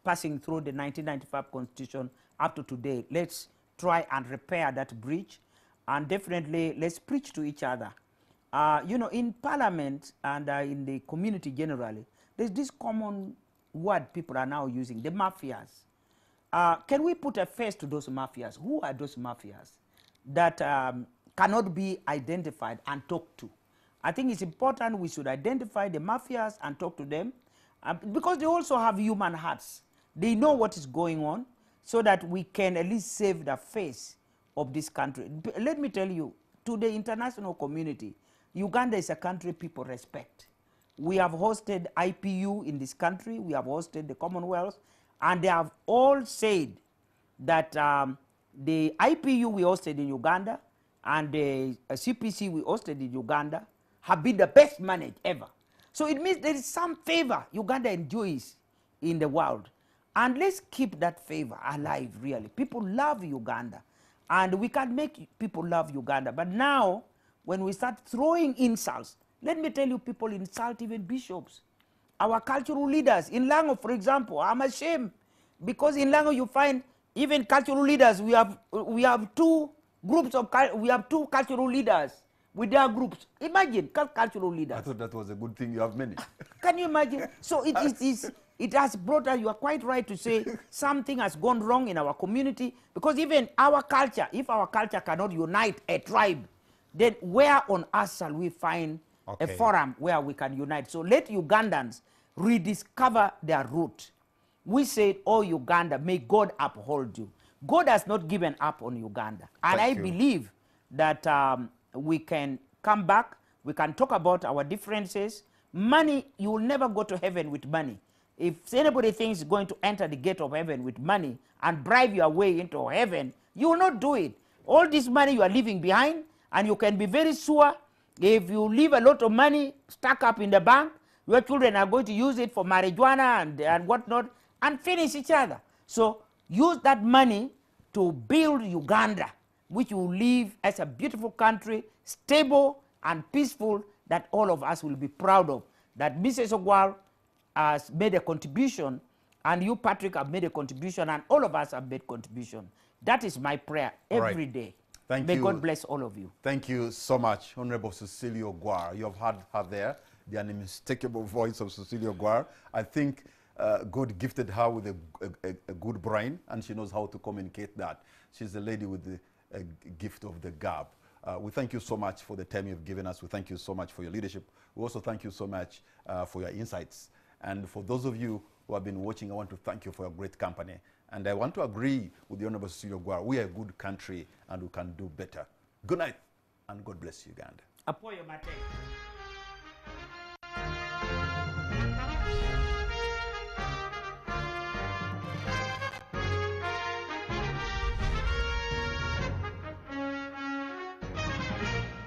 passing through the 1995 Constitution up to today. Let's try and repair that breach, and definitely let's preach to each other. You know, in Parliament and in the community generally, there's this common word people are now using, the mafias. Can we put a face to those mafias? Who are those mafias that cannot be identified and talked to? I think it's important we should identify the mafias and talk to them because they also have human hearts. They know what is going on so that we can at least save the face of this country. Let me tell you, to the international community, Uganda is a country people respect. We have hosted IPU in this country. We have hosted the Commonwealth. And they have all said that the IPU we hosted in Uganda and the CPC we hosted in Uganda have been the best managed ever. So it means there is some favor Uganda enjoys in the world. And let's keep that favor alive, really. People love Uganda. And we can make people love Uganda. But now, when we start throwing insults, let me tell you, people insult even bishops. Our cultural leaders. In Lango, for example, I'm ashamed. Because in Lango you find even cultural leaders. We have two cultural leaders with their groups. Imagine, cultural leaders. I thought that was a good thing. You have many. Can you imagine? So it has brought us, you are quite right to say, something has gone wrong in our community. Because even our culture, if our culture cannot unite a tribe, then where on earth shall we find a forum where we can unite? So let Ugandans rediscover their root. We said, oh Uganda, may God uphold you. God has not given up on Uganda. And I believe that we can come back, we can talk about our differences. Money, you will never go to heaven with money. If anybody thinks going to enter the gate of heaven with money and bribe your way into heaven, you will not do it. All this money you are leaving behind, and you can be very sure if you leave a lot of money stuck up in the bank, your children are going to use it for marijuana and whatnot and finish each other. So use that money to build Uganda which will live as a beautiful country, stable and peaceful, that all of us will be proud of. That Mrs. Ogwal has made a contribution, and you, Patrick, have made a contribution, and all of us have made contribution. That is my prayer every day. Thank May you. God bless all of you. Thank you so much, Honorable Cecilia Ogwar. You have heard her there, the unmistakable voice of Cecilia Ogwar. I think God gifted her with a good brain, and she knows how to communicate that. She's a lady with the gift of the gab. We thank you so much for the time you've given us. We thank you so much for your leadership. We also thank you so much for your insights. And for those of you who have been watching, I want to thank you for your great company. And I want to agree with the Honorable Cecilia Ogwar. We are a good country, and we can do better. Good night, and God bless Uganda. Apoyo mate.